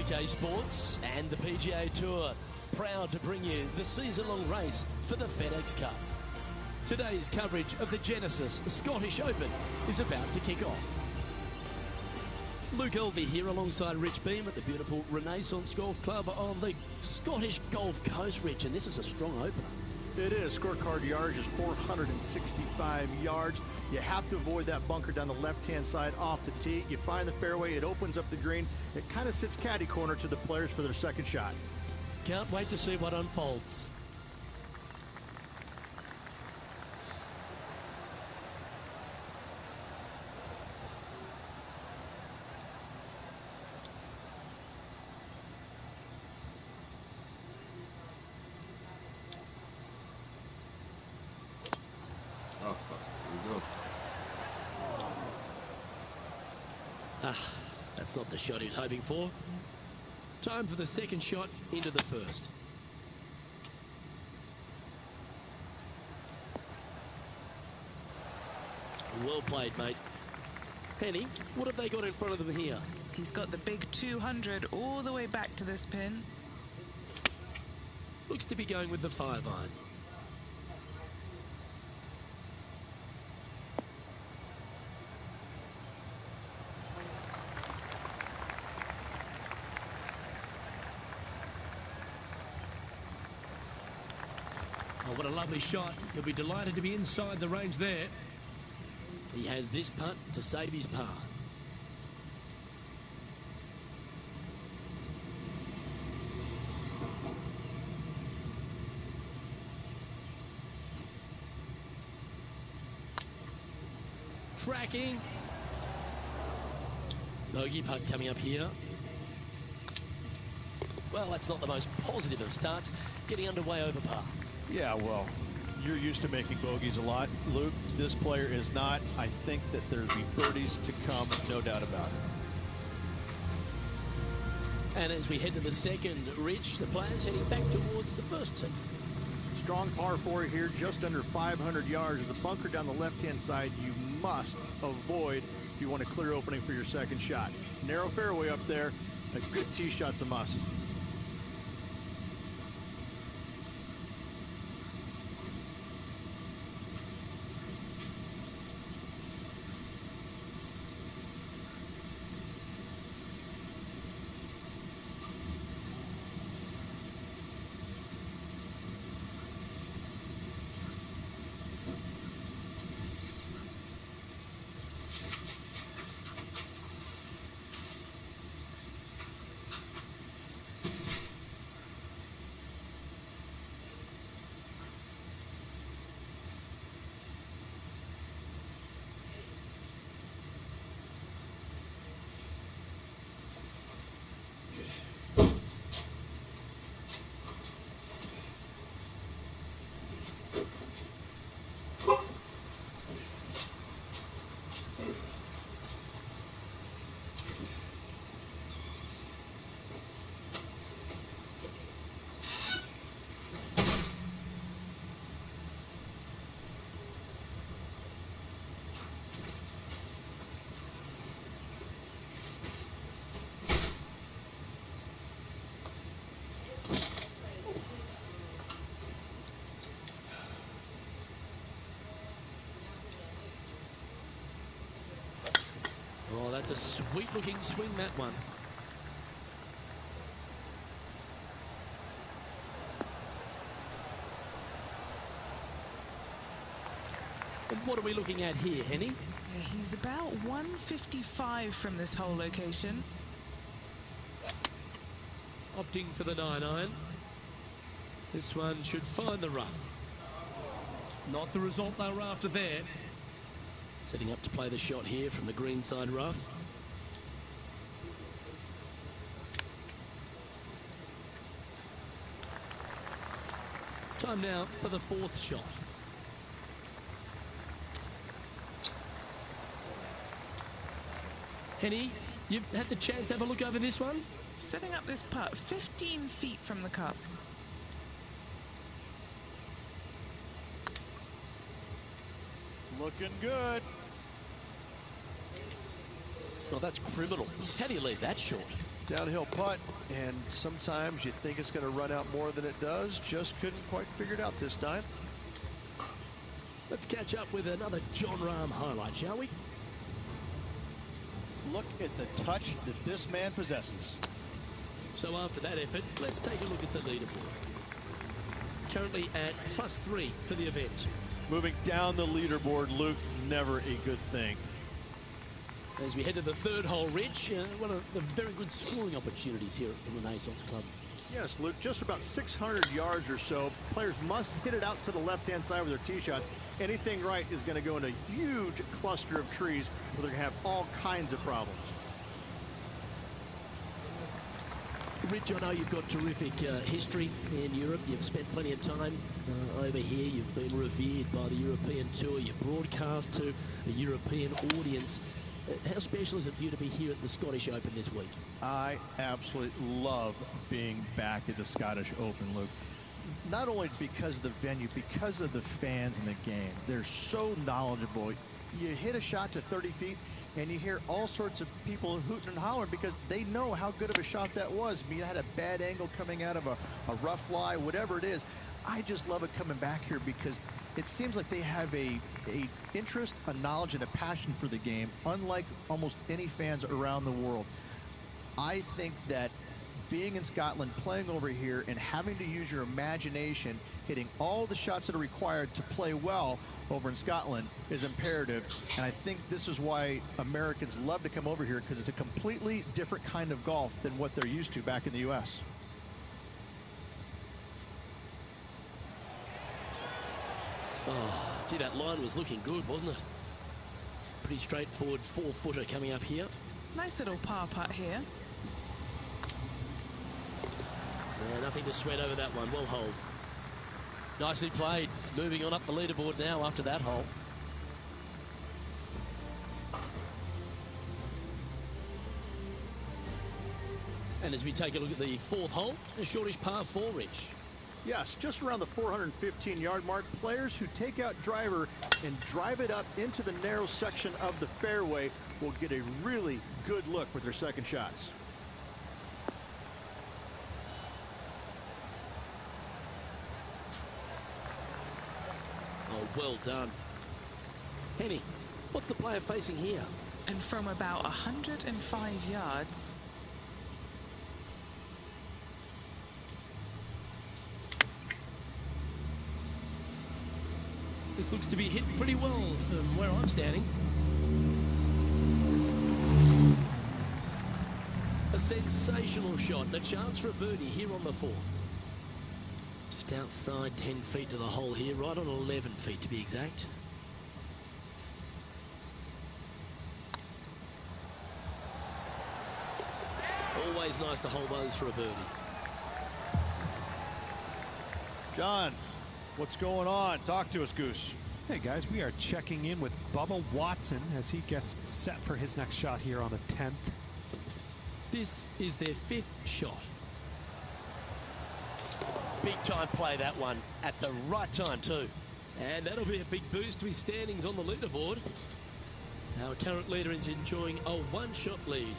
PK Sports and the PGA Tour, proud to bring you the season-long race for the FedEx Cup. Today's coverage of the Genesis Scottish Open is about to kick off. Luke Elvey here alongside Rich Beam at the beautiful Renaissance Golf Club on the Scottish Golf Coast, Rich, and this is a strong opener. It is. Scorecard yardage is 465 yards. You have to avoid that bunker down the left-hand side off the tee. You find the fairway, it opens up the green. It kind of sits caddy corner to the players for their second shot. Can't wait to see what unfolds. That's not the shot he was hoping for. Time for the second shot into the first. Well played, mate. Henny, what have they got in front of them here? He's got the big 200 all the way back to this pin. Looks to be going with the 5-iron. Oh, what a lovely shot. He'll be delighted to be inside the range there. He has this putt to save his par. Tracking. Bogey putt coming up here. Well, that's not the most positive of starts. Getting underway over par. Yeah, well, you're used to making bogeys a lot. Luke, this player is not. I think that there'll be birdies to come, no doubt about it. And as we head to the second, Rich, the players heading back towards the first tee. Strong par 4 here, just under 500 yards. There's a bunker down the left-hand side you must avoid if you want a clear opening for your second shot. Narrow fairway up there. A good tee shot's a must. Oh, that's a sweet-looking swing, that one. And what are we looking at here, Henny? He's about 155 from this hole location. Opting for the 9-iron. This one should find the rough. Not the result they were after there. Setting up to play the shot here from the green side rough. Time now for the fourth shot. Henny, you've had the chance to have a look over this one? Setting up this putt 15 feet from the cup. Looking good. Oh, that's criminal. How do you leave that short? Downhill putt, and sometimes you think it's going to run out more than it does. Just couldn't quite figure it out this time. Let's catch up with another Jon Rahm highlight, shall we? Look at the touch that this man possesses. So after that effort, let's take a look at the leaderboard. Currently at +3 for the event. Moving down the leaderboard, Luke, never a good thing. As we head to the third hole, Rich, one of the very good scoring opportunities here at the Renaissance Club. Yes, Luke, just about 600 yards or so. Players must hit it out to the left-hand side with their tee shots. Anything right is going to go in a huge cluster of trees where they're going to have all kinds of problems. Rich, I know you've got terrific history in Europe. You've spent plenty of time over here. You've been revered by the European Tour. You broadcast to a European audience. How special is it for you to be here at the Scottish Open this week? I absolutely love being back at the Scottish Open, Luke. Not only because of the venue, because of the fans in the game. They're so knowledgeable. You hit a shot to 30 feet, and you hear all sorts of people hooting and hollering because they know how good of a shot that was. I mean, it had a bad angle coming out of a rough lie, whatever it is. I just love it coming back here because it seems like they have a interest, a knowledge, and a passion for the game, unlike almost any fans around the world. I think that being in Scotland, playing over here, and having to use your imagination, hitting all the shots that are required to play well over in Scotland is imperative. And I think this is why Americans love to come over here, because it's a completely different kind of golf than what they're used to back in the U.S. Oh, gee, that line was looking good, wasn't it? Pretty straightforward 4-footer coming up here. Nice little par putt here. Yeah, nothing to sweat over that one. Well holed. Nicely played. Moving on up the leaderboard now after that hole. And as we take a look at the fourth hole, a shortish par 4, Rich. Yes, just around the 415-yard mark. Players who take out driver and drive it up into the narrow section of the fairway will get a really good look with their second shots. Oh, well done. Henny, what's the player facing here? And from about 105 yards. This looks to be hit pretty well from where I'm standing. A sensational shot and a chance for a birdie here on the fourth. Just outside 10 feet to the hole here, right on 11 feet to be exact. Always nice to hold those for a birdie. John, what's going on? Talk to us, Goose. Hey guys, we are checking in with Bubba Watson as he gets set for his next shot here on the 10th. This is their 5th shot. Big time play, that one, at the right time too. And that'll be a big boost to his standings on the leaderboard. Our current leader is enjoying a 1-shot lead.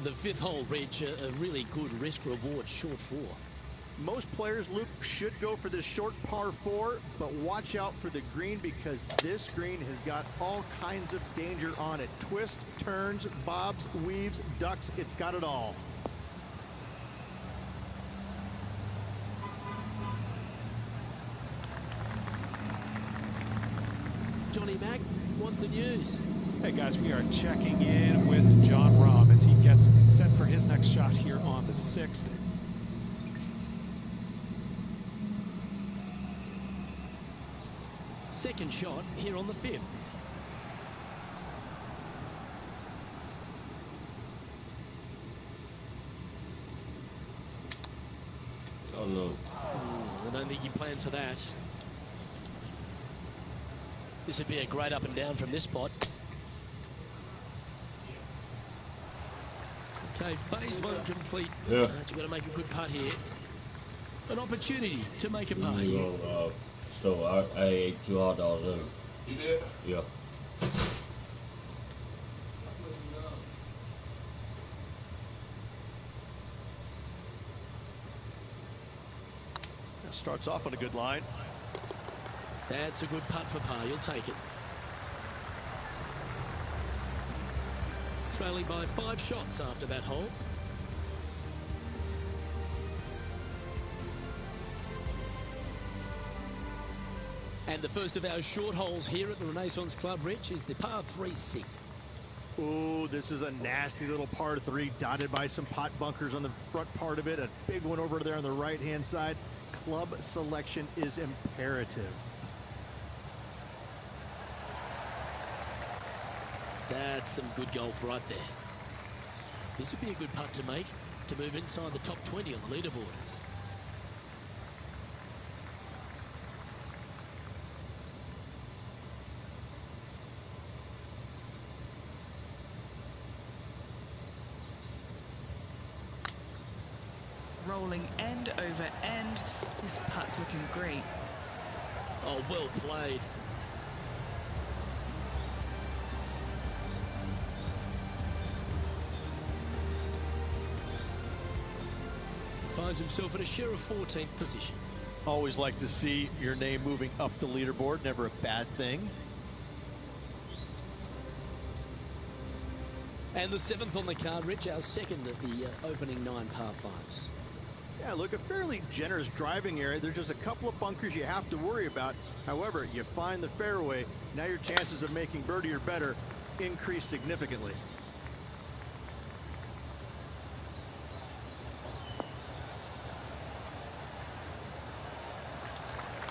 The 5th hole, Reg, a really good risk-reward short 4. Most players, Luke, should go for this short par 4, but watch out for the green because this green has got all kinds of danger on it. Twists, turns, bobs, weaves, ducks, it's got it all. Johnny Mack, what's the news? Hey guys, we are checking in with Jon Rahm as he gets set for his next shot here on the 6th. Second shot here on the 5th. Oh no. I don't think he planned for that. This would be a great up and down from this spot. Okay, phase 1 complete. Yeah. You've got to make a good putt here. An opportunity to make a par You here. know, so I ate $2 over. You did? Yeah. That starts off on a good line. That's a good putt for par. You'll take it. Trailing by 5 shots after that hole. And the first of our short holes here at the Renaissance Club, Rich, is the par 3 6th. Oh, this is a nasty little par 3 dotted by some pot bunkers on the front part of it. A big one over there on the right-hand side. Club selection is imperative. That's some good golf right there. This would be a good putt to make to move inside the top 20 on the leaderboard. Rolling end over end. This putt's looking great. Oh, well played. Finds himself in a share of 14th position. Always like to see your name moving up the leaderboard. Never a bad thing. And the 7th on the card, Rich, our second of the opening 9 par 5s. Yeah, look, a fairly generous driving area. There's just a couple of bunkers you have to worry about. However, you find the fairway. Now your chances of making birdie or better increase significantly.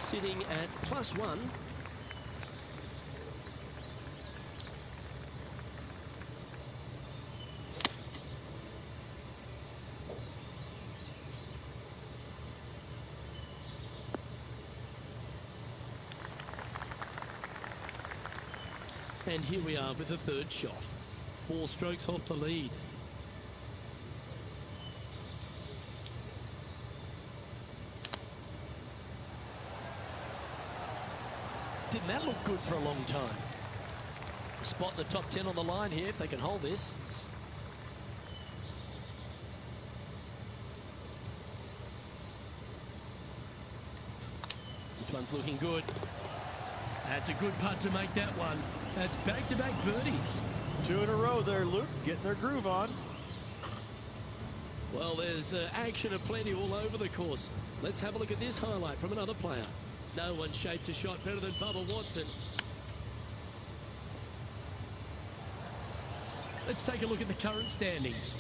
Sitting at +1. And here we are with the third shot. 4 strokes off the lead. Didn't that look good for a long time? Spot the top 10 on the line here if they can hold this. This one's looking good. That's a good putt to make that one. That's back-to-back birdies. 2 in a row there, Luke. Getting their groove on. Well, there's action aplenty all over the course. Let's have a look at this highlight from another player. No one shapes a shot better than Bubba Watson. Let's take a look at the current standings.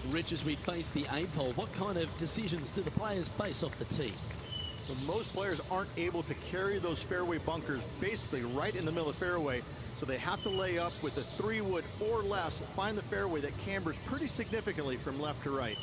Rich, as we face the 8th hole, what kind of decisions do the players face off the tee? Well, most players aren't able to carry those fairway bunkers basically right in the middle of the fairway, so they have to lay up with a 3-wood or less, find the fairway that cambers pretty significantly from left to right.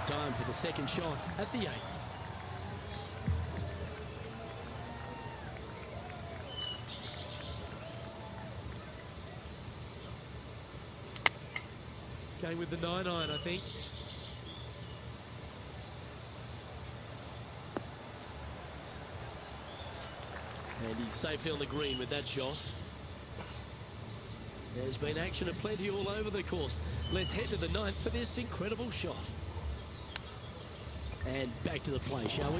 Time for the second shot at the 8th. Going with the 9-iron, I think. And he's safely on the green with that shot. There's been action aplenty all over the course. Let's head to the 9th for this incredible shot. And back to the play, shall we?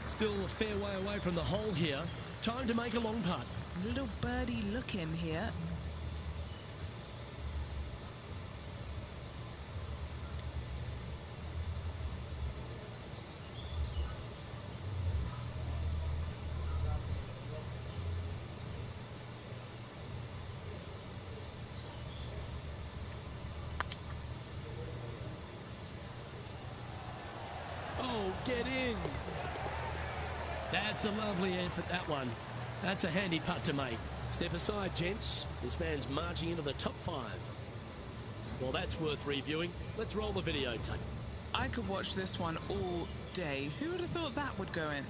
Still a fair way away from the hole here. Time to make a long putt. Little birdie look in here. Get get in. That's a lovely effort, that one. That's a handy putt to make. Step aside, gents. This man's marching into the top 5. Well, that's worth reviewing. Let's roll the videotape. I could watch this one all day. Who would have thought that would go in?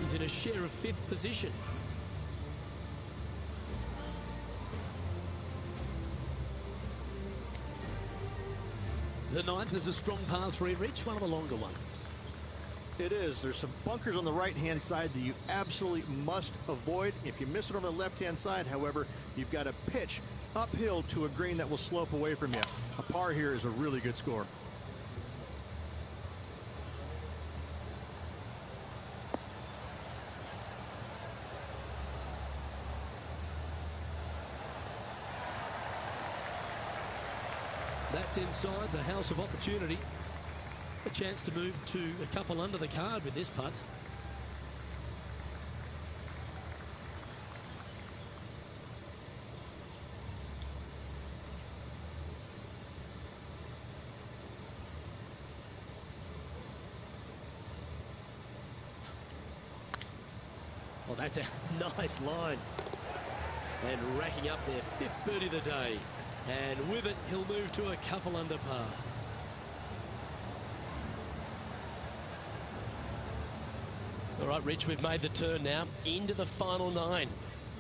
He's in a share of 5th position. The 9th is a strong par 3, Rich, one of the longer ones. It is. There's some bunkers on the right-hand side that you absolutely must avoid. If you miss it on the left-hand side, however, you've got to pitch uphill to a green that will slope away from you. A par here is a really good score. That's inside the house of opportunity. A chance to move to a couple under the card with this putt. Well, that's a nice line. And racking up their 5th birdie of the day. And with it, he'll move to a couple under par. All right, Rich, we've made the turn now into the final 9.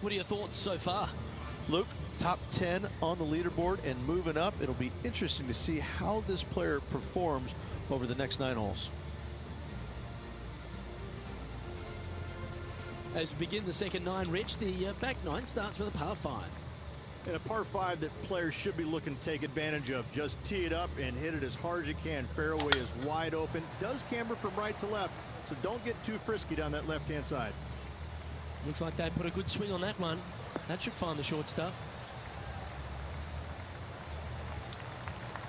What are your thoughts so far? Luke, top 10 on the leaderboard and moving up. It'll be interesting to see how this player performs over the next 9 holes. As we begin the second 9, Rich, the back 9 starts with a par 5. And a par 5 that players should be looking to take advantage of. Just tee it up and hit it as hard as you can. Fairway is wide open. Does camber from right to left, so don't get too frisky down that left-hand side. Looks like they put a good swing on that one. That should find the short stuff.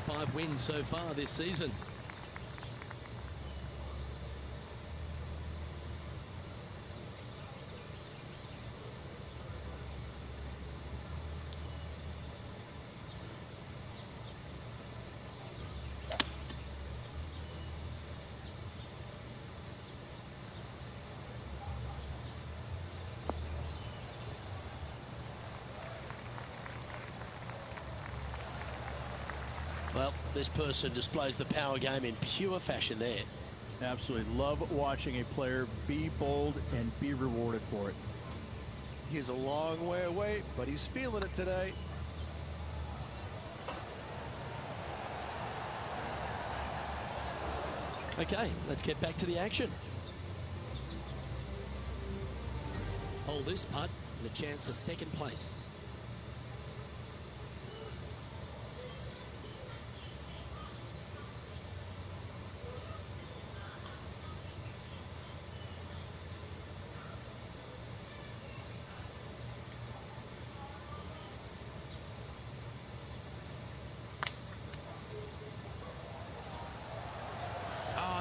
5 wins so far this season. Well, this person displays the power game in pure fashion there. Absolutely love watching a player be bold and be rewarded for it. He's a long way away, but he's feeling it today. Okay, let's get back to the action. Hold this putt and a chance for second place.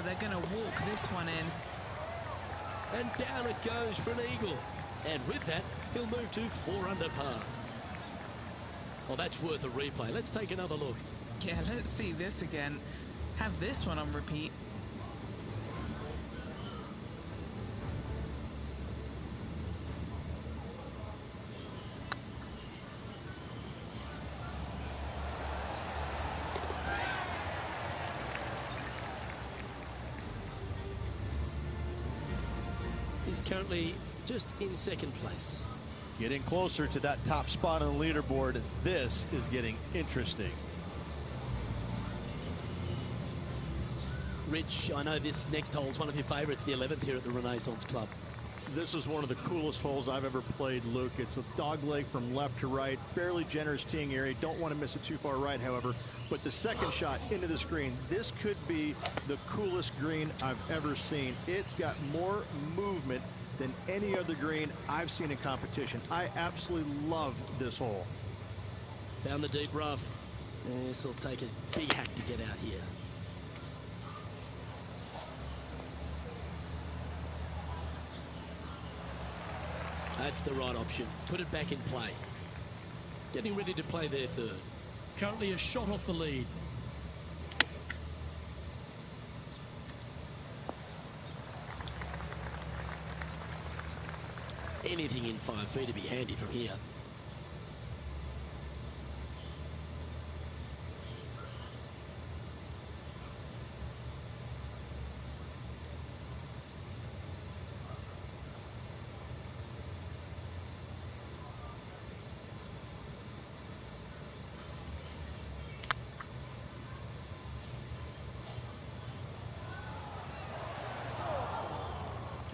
They're going to walk this one in. And down it goes for an eagle. And with that, he'll move to 4 under par. Well, that's worth a replay. Let's take another look. Yeah, let's see this again. Have this one on repeat. He's currently just in second place. Getting closer to that top spot on the leaderboard. This is getting interesting. Rich, I know this next hole is one of your favorites, the 11th here at the Renaissance Club. This is one of the coolest holes I've ever played, Luke. It's a dogleg from left to right, fairly generous teeing area. Don't want to miss it too far right, however. But the second shot into this green, this could be the coolest green I've ever seen. It's got more movement than any other green I've seen in competition. I absolutely love this hole. Found the deep rough. This will take a big hack to get out here. That's the right option. Put it back in play. Getting ready to play their third. Currently a shot off the lead. Anything in 5 feet to be handy from here.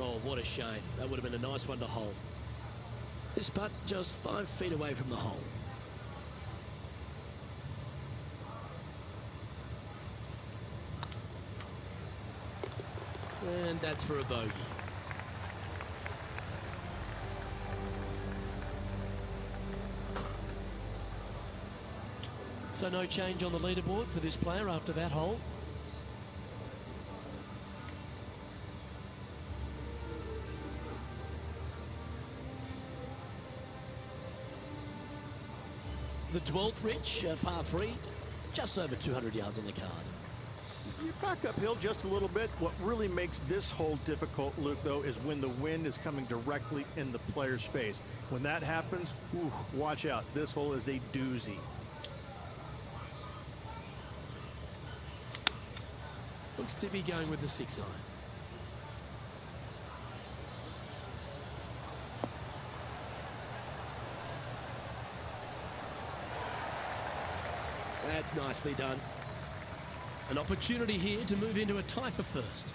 Oh, what a shame. That would have been a nice one to hold. This putt just 5 feet away from the hole. And that's for a bogey. So no change on the leaderboard for this player after that hole. The 12th, Rich, par 3, just over 200 yards on the card. You back uphill just a little bit. What really makes this hole difficult, Luke, though, is when the wind is coming directly in the player's face. When that happens, watch out. This hole is a doozy. Looks to be going with the 6-iron. That's nicely done. An opportunity here to move into a tie for first.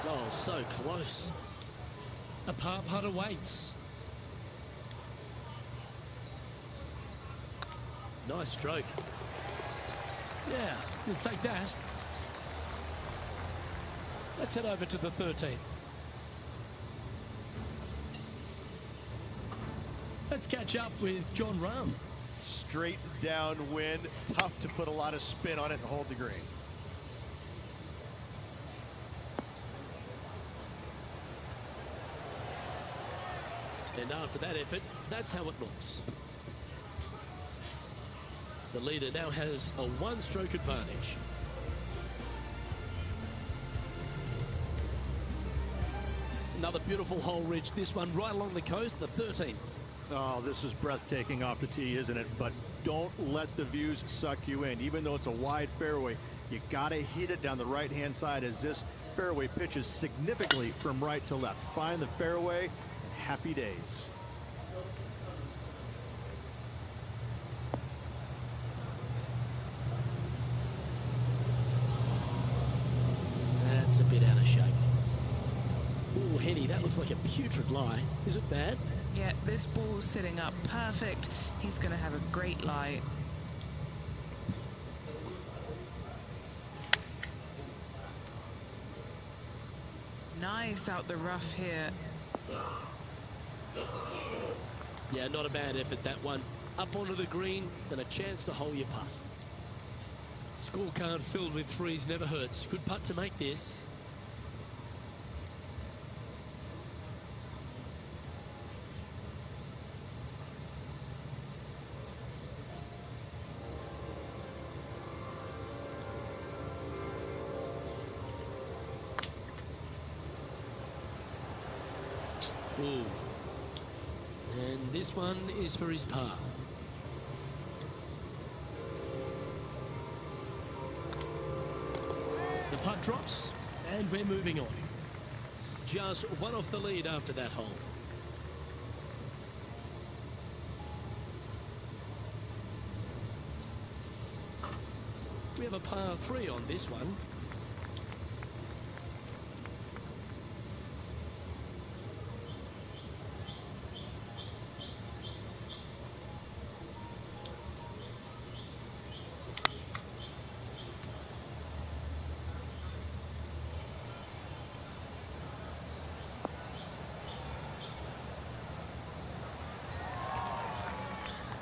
Oh, so close. A par putt awaits. Nice stroke. Yeah, we'll take that. Let's head over to the 13th. Let's catch up with John Rahm. Straight downwind, tough to put a lot of spin on it and hold the green. And after that effort, that's how it looks. The leader now has a 1-stroke advantage. Another beautiful hole, Rich. This one right along the coast, the 13th. Oh, this is breathtaking off the tee, isn't it? But don't let the views suck you in. Even though it's a wide fairway, you got to hit it down the right-hand side as this fairway pitches significantly from right to left. Find the fairway. Happy days. That's a bit out of shape. Oh, Henny, that looks like a putrid lie. Is it bad? Yeah, this ball's sitting up perfect. He's going to have a great lie. Nice out the rough here. Yeah, not a bad effort, that one. Up onto the green, then a chance to hole your putt. Scorecard filled with threes never hurts. Good putt to make this. Ooh. And this one is for his par. The putt drops, and we're moving on. Just one off the lead after that hole. We have a par 3 on this one.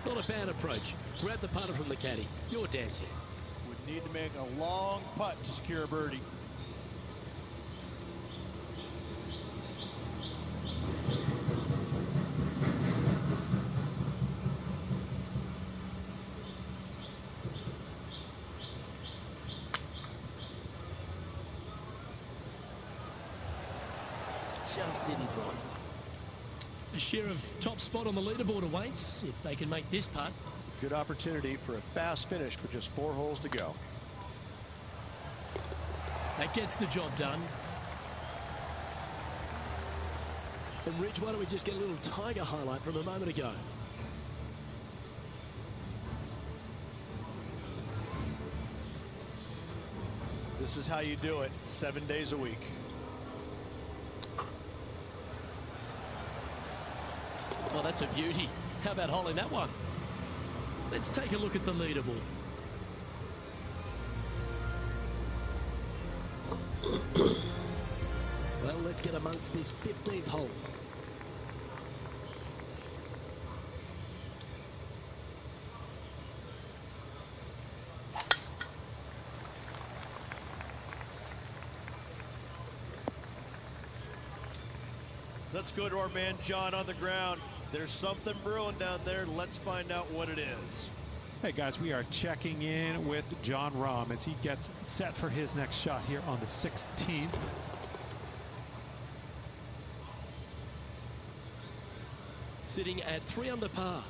Not a bad approach. Grab the putter from the caddy. You're dancing. Would need to make a long putt to secure a birdie. Just didn't find. A share of top spot on the leaderboard awaits if they can make this putt. Good opportunity for a fast finish with just 4 holes to go. That gets the job done. And Ridge, why don't we just get a little Tiger highlight from a moment ago? This is how you do it 7 days a week. Oh, that's a beauty. How about holding that one? Let's take a look at the leaderboard. Well, let's get amongst this 15th hole. Let's go to our man John on the ground. There's something brewing down there. Let's find out what it is. Hey guys, we are checking in with John Rahm as he gets set for his next shot here on the 16th. Sitting at 3 under par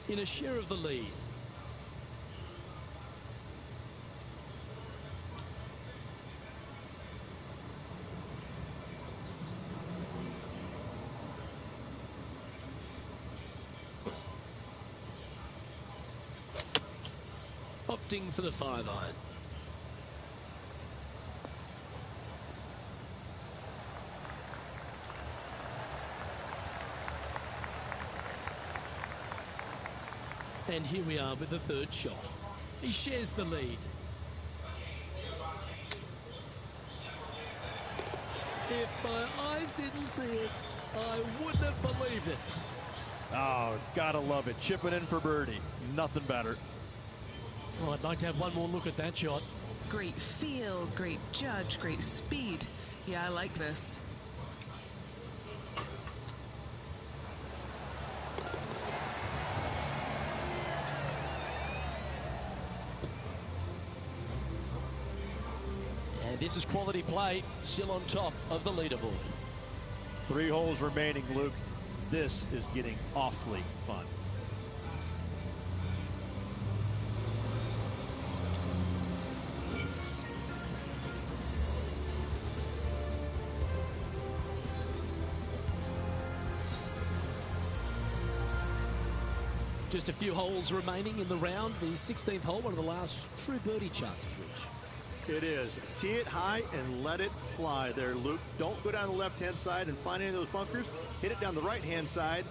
in a share of the lead. Opting for the 5-iron. And here we are with the 3rd shot. He shares the lead. If my eyes didn't see it, I wouldn't have believed it. Oh, gotta love it. Chipping in for birdie. Nothing better. Well, I'd like to have one more look at that shot. Great feel, great judge, great speed. Yeah, I like this. And this is quality play, still on top of the leaderboard. 3 holes remaining, Luke. This is getting awfully fun. Just a few holes remaining in the round. The 16th hole, one of the last true birdie chances, Rich. It is. Tee it high and let it fly there, Luke. Don't go down the left-hand side and find any of those bunkers. Hit it down the right-hand side,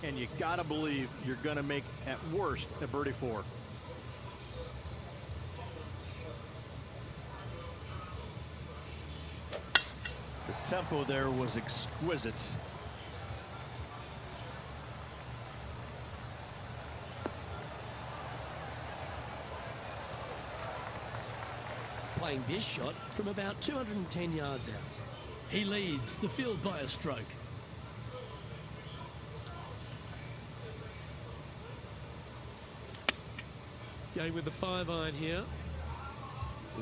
and you gotta believe you're gonna make, at worst, a birdie 4. The tempo there was exquisite. Playing this shot from about 210 yards out. He leads the field by a stroke. Going with the 5-iron here.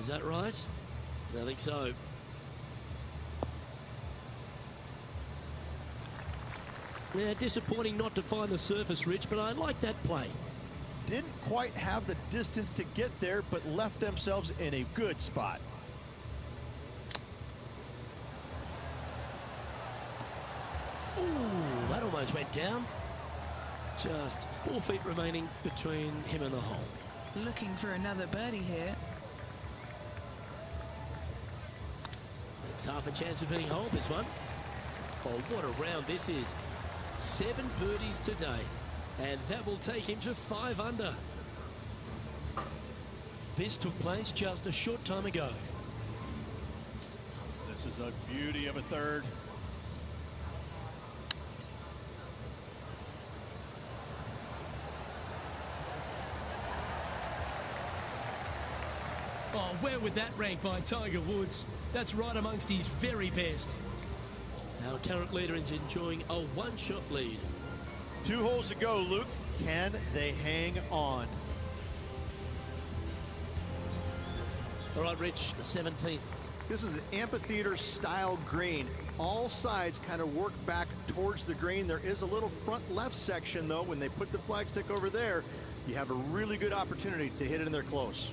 Is that right? I think so. Yeah, disappointing not to find the surface, Rich, but I like that play. Didn't quite have the distance to get there, but left themselves in a good spot. Ooh, that almost went down. Just 4 feet remaining between him and the hole. Looking for another birdie here. It's half a chance of being holed, this one. Oh, what a round this is. 7 birdies today. And that will take him to 5 under. This took place just a short time ago. This is a beauty of a 3rd. Oh, where would that rank by Tiger Woods? That's right amongst his very best. Our current leader is enjoying a one-shot lead. 2 holes to go, Luke. Can they hang on? All right, Rich, the 17th. This is an amphitheater-style green. All sides kind of work back towards the green. There is a little front left section, though. When they put the flagstick over there, you have a really good opportunity to hit it in there close.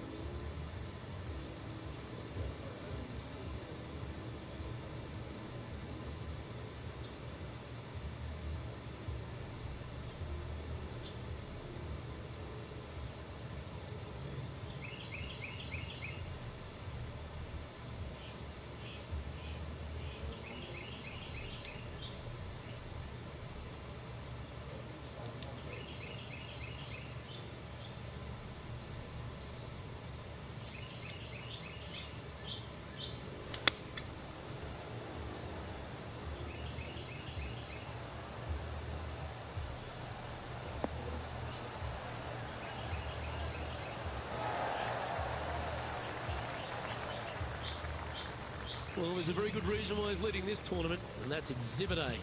Well, there's a very good reason why he's leading this tournament, and that's Exhibit A.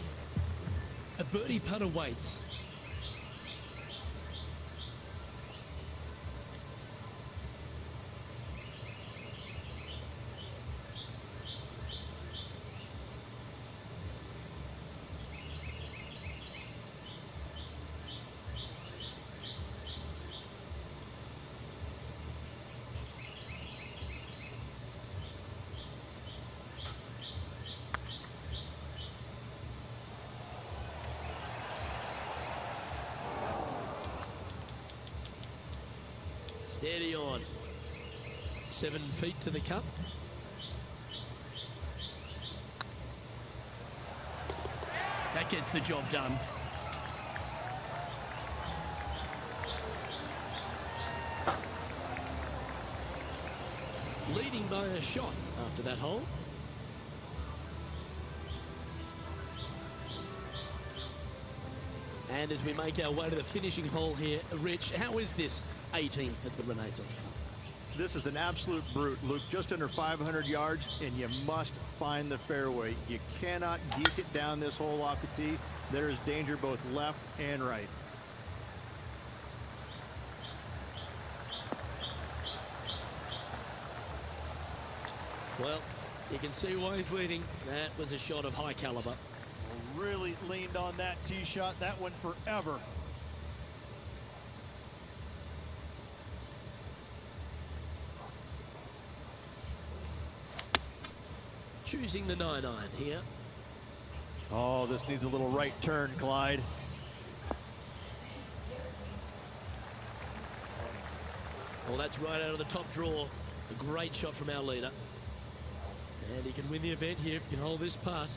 A birdie putt awaits. Steady on. 7 feet to the cup. That gets the job done. Leading by a shot after that hole. And as we make our way to the finishing hole here, Rich, how is this 18th at the Renaissance Cup? This is an absolute brute, Luke. Just under 500 yards, and you must find the fairway. You cannot geek it down this hole off the tee. There is danger both left and right. Well, you can see why he's leading. That was a shot of high caliber. Really leaned on that tee shot. That went forever. Choosing the 9-iron here. Oh, this needs a little right turn, Clyde. Well, that's right out of the top draw. A great shot from our leader. And he can win the event here if he can hold this putt.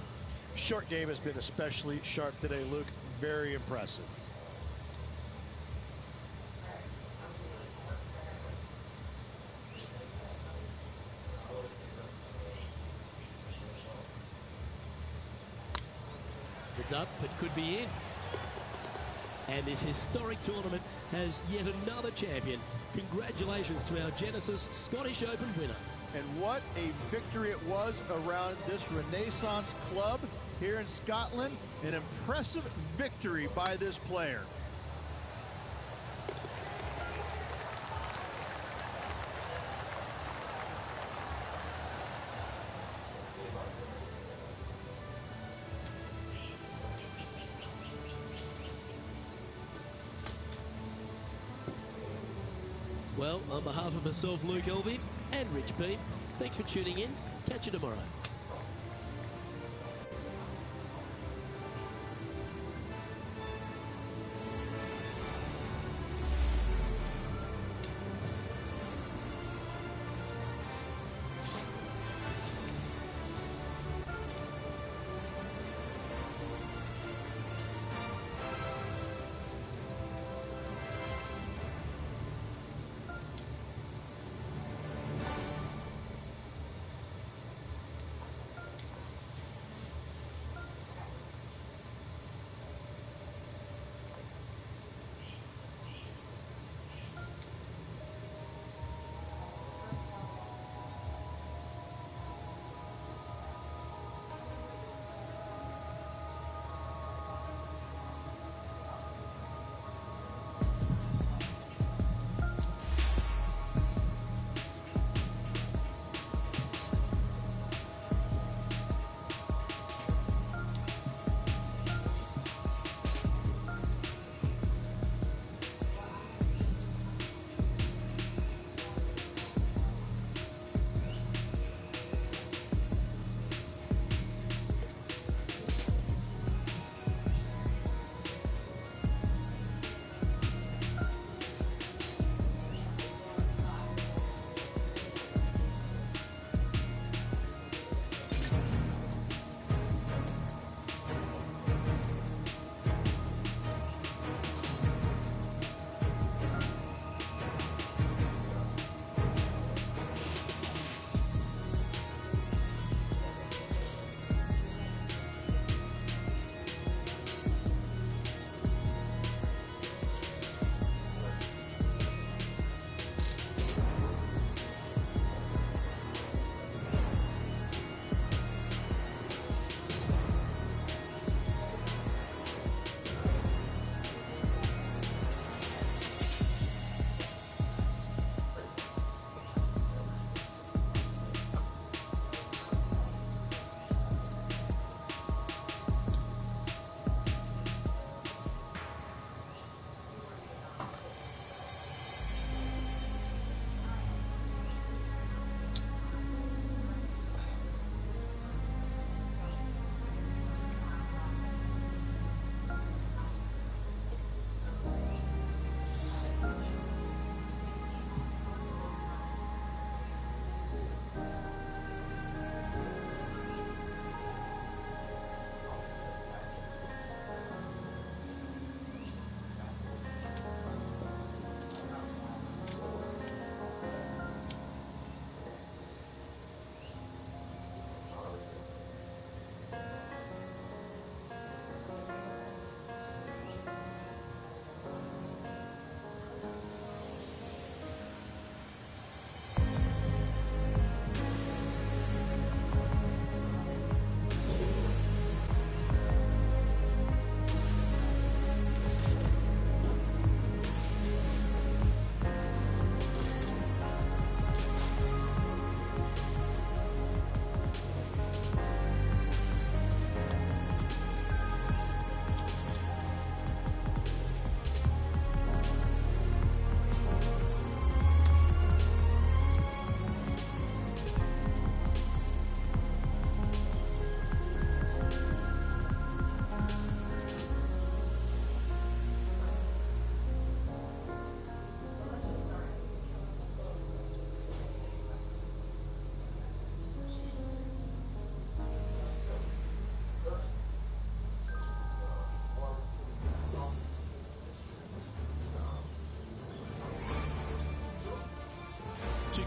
Short game has been especially sharp today, Luke. Very impressive. It's up, but could be in. And this historic tournament has yet another champion. Congratulations to our Genesis Scottish Open winner. And what a victory it was around this Renaissance club here in Scotland. An impressive victory by this player. Well, on behalf of myself, Luke Elvey, and Rich Beam, thanks for tuning in. Catch you tomorrow.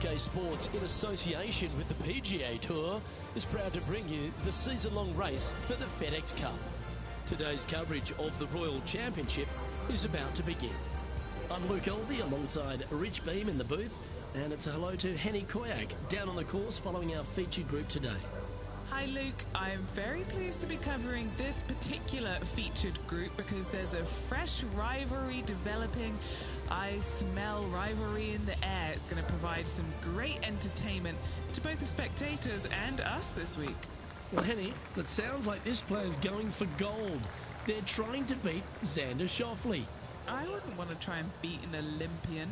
PGA Sports, in association with the PGA Tour, is proud to bring you the season-long race for the FedEx Cup. Today's coverage of the Royal Championship is about to begin. I'm Luke Elvey alongside Rich Beam in the booth, and it's a hello to Henny Koyak down on the course following our featured group today. Hi Luke, I am very pleased to be covering this particular featured group because there's a fresh rivalry developing. I smell rivalry in the air. It's going to provide some great entertainment to both the spectators and us this week. Well, Henny, it sounds like this player's going for gold. They're trying to beat Xander Schauffele. I wouldn't want to try and beat an Olympian.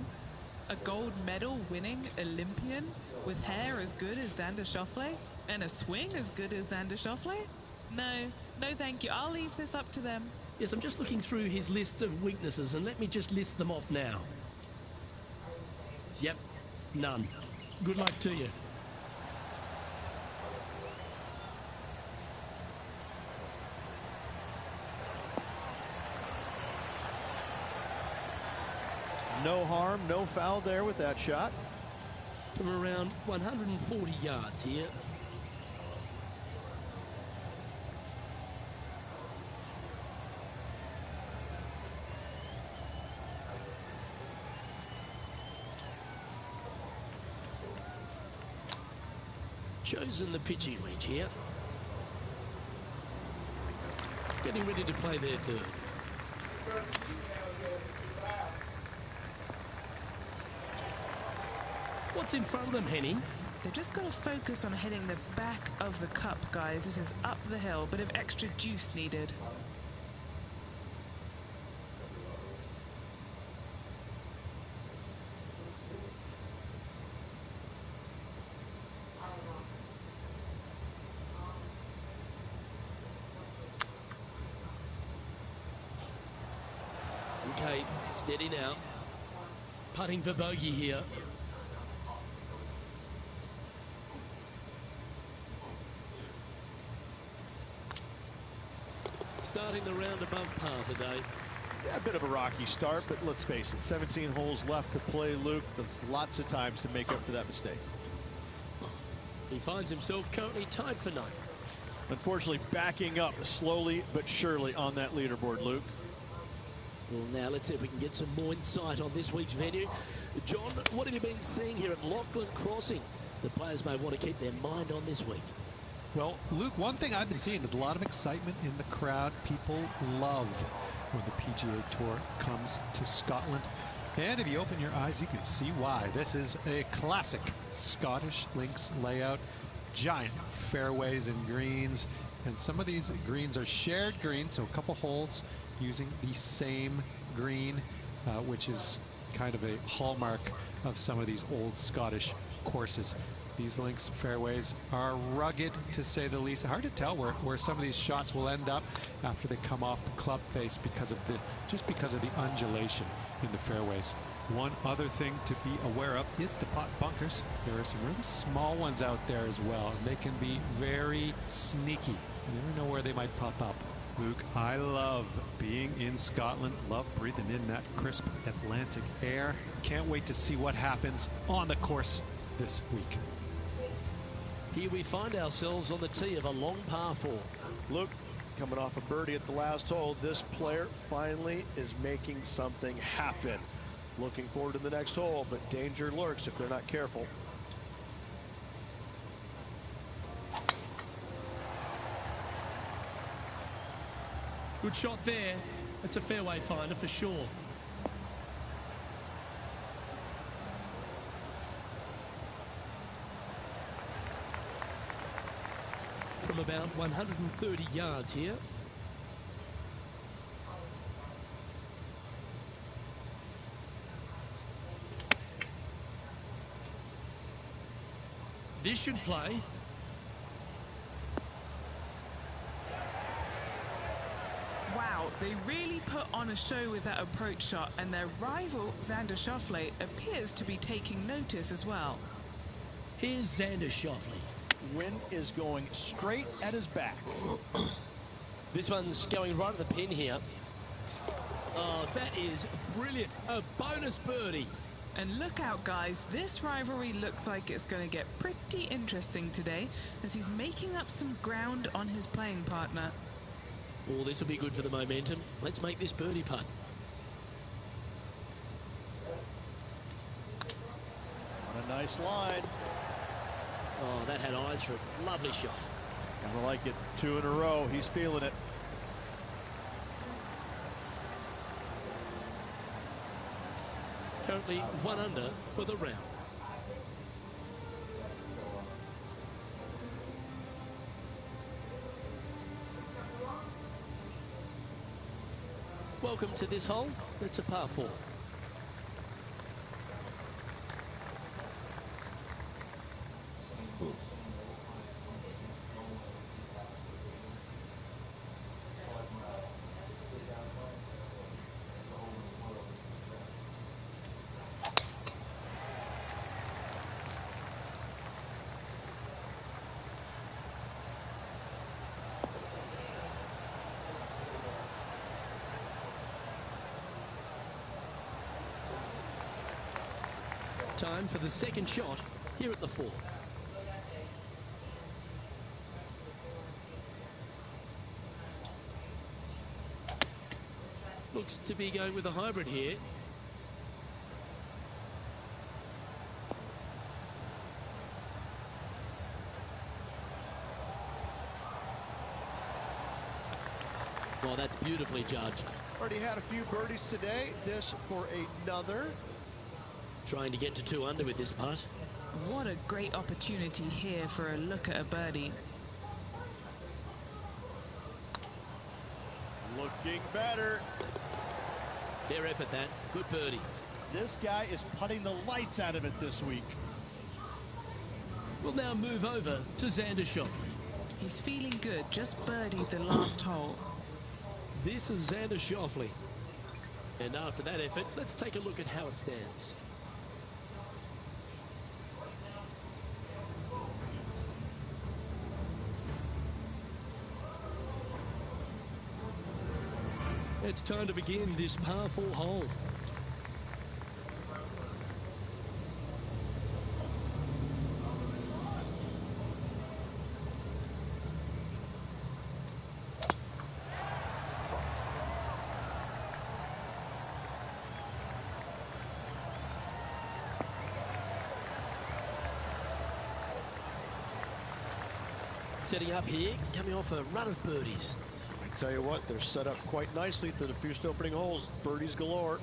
A gold medal winning Olympian with hair as good as Xander Schauffele and a swing as good as Xander Schauffele? No thank you. I'll leave this up to them. Yes, I'm just looking through his list of weaknesses, and let me just list them off now. Yep, none. Good luck to you. No harm, no foul there with that shot. From around 140 yards here. Chosen the pitching wedge here. Getting ready to play their third. What's in front of them, Henny? They've just got to focus on hitting the back of the cup, guys. This is up the hill, bit of extra juice needed. Okay, steady now. Putting for bogey here. Starting the round above par today. Yeah, a bit of a rocky start, but let's face it, 17 holes left to play, Luke. There's lots of times to make up for that mistake. He finds himself currently tied for ninth. Unfortunately, backing up slowly but surely on that leaderboard, Luke. Well, now let's see if we can get some more insight on this week's venue. John, what have you been seeing here at Lachlan Crossing? The players may want to keep their mind on this week. Well, Luke, one thing I've been seeing is a lot of excitement in the crowd. People love when the PGA Tour comes to Scotland. And if you open your eyes, you can see why. This is a classic Scottish links layout. Giant fairways and greens. And some of these greens are shared greens, so a couple holes using the same green, which is kind of a hallmark of some of these old Scottish courses. These links fairways are rugged, to say the least. Hard to tell where some of these shots will end up after they come off the club face because of the undulation in the fairways. One other thing to be aware of is the pot bunkers. There are some really small ones out there as well, and they can be very sneaky. You never know where they might pop up. Luke, I love being in Scotland, love breathing in that crisp Atlantic air. Can't wait to see what happens on the course this week. Here we find ourselves on the tee of a long par 4. Luke, coming off a birdie at the last hole, this player finally is making something happen. Looking forward to the next hole, but danger lurks if they're not careful. Good shot there. It's a fairway finder for sure. From about 130 yards here. This should play. Wow, they really put on a show with that approach shot, and their rival, Xander Schauffele, appears to be taking notice as well. Here's Xander Schauffele. Wind is going straight at his back. This one's going right at the pin here. Oh, that is brilliant. A bonus birdie. And look out, guys, this rivalry looks like it's going to get pretty interesting today as he's making up some ground on his playing partner. Oh, this will be good for the momentum. Let's make this birdie putt. What a nice line. Oh, that had eyes for a lovely shot. I like it. 2 in a row. He's feeling it. Currently 1 under for the round. Welcome to this hole. It's a par 4. Time for the second shot here at the 4. Looks to be going with a hybrid here. Well, that's beautifully judged. Already had a few birdies today. This for another. Trying to get to 2 under with this putt. What a great opportunity here for a look at a birdie. Looking better. Fair effort, that. Good birdie. This guy is putting the lights out of it this week. We'll now move over to Xander Schauffele. He's feeling good, just birdied the last hole. This is Xander Schauffele. And after that effort, let's take a look at how it stands. It's time to begin this par 4 hole. Setting up here, coming off a run of birdies. I tell you what, they're set up quite nicely to the first opening holes. Birdies galore.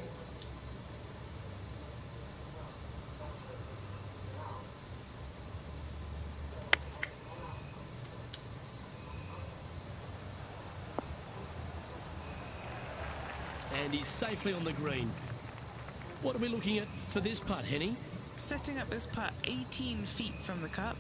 And he's safely on the green. What are we looking at for this putt, Henny? Setting up this putt 18 feet from the cup.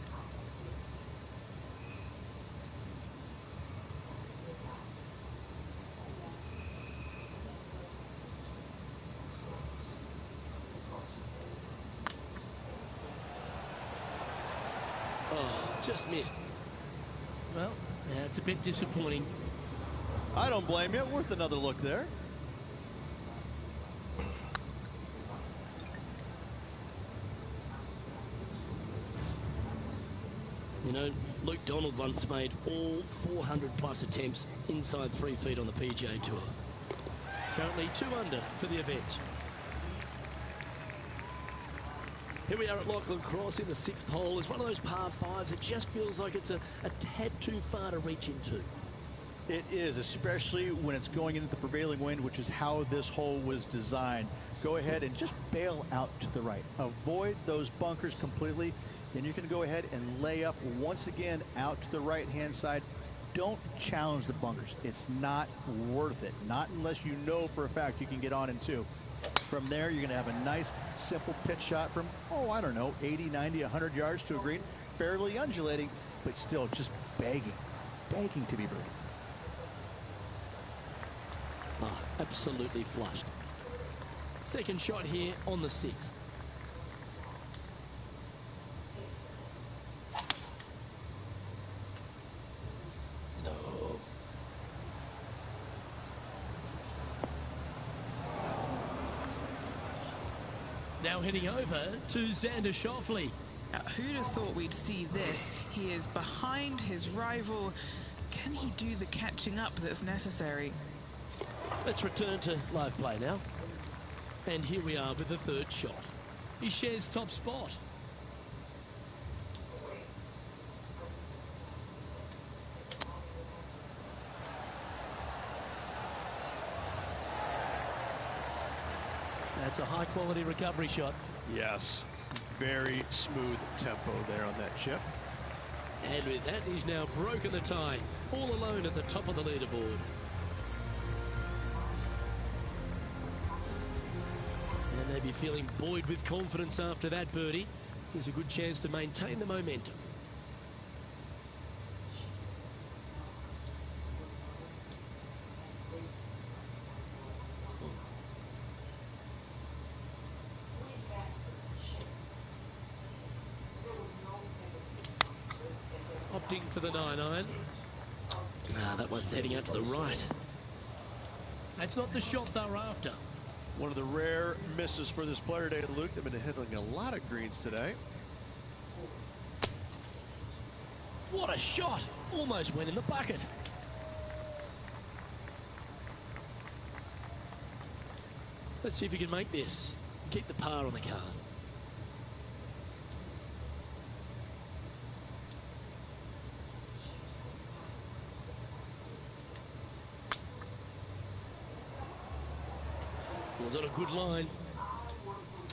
Oh, just missed. Well, that's a bit disappointing. I don't blame you. Worth another look there. You know, Luke Donald once made all 400+ attempts inside 3 feet on the PGA Tour. Currently 2 under for the event. Here we are at Lachlan Cross in the 6th hole. It's one of those par 5s. It just feels like it's a tad too far to reach into. It is, especially when it's going into the prevailing wind, which is how this hole was designed. Go ahead and just bail out to the right. Avoid those bunkers completely. Then you can go ahead and lay up once again out to the right-hand side. Don't challenge the bunkers. It's not worth it. Not unless you know for a fact you can get on in 2. From there, you're going to have a nice, simple pitch shot from, oh, I don't know, 80, 90, 100 yards to a green. Fairly undulating, but still just begging to be birdied. Oh, absolutely flushed. Second shot here on the 6th. Now heading over to Xander Schauffele. Who'd have thought we'd see this? He is behind his rival. Can he do the catching up that's necessary? Let's return to live play now. And here we are with the third shot. He shares top spot. That's a high-quality recovery shot. Yes, very smooth tempo there on that chip. And with that, he's now broken the tie, all alone at the top of the leaderboard. And they'd be feeling buoyed with confidence after that birdie. Here's a good chance to maintain the momentum. Opting for the 9-iron. That one's heading out to the right. That's not the shot they're after. One of the rare misses for this player today, Luke. They've been hitting a lot of greens today. What a shot! Almost went in the bucket. Let's see if he can make this. Keep the par on the card. Was on a good line.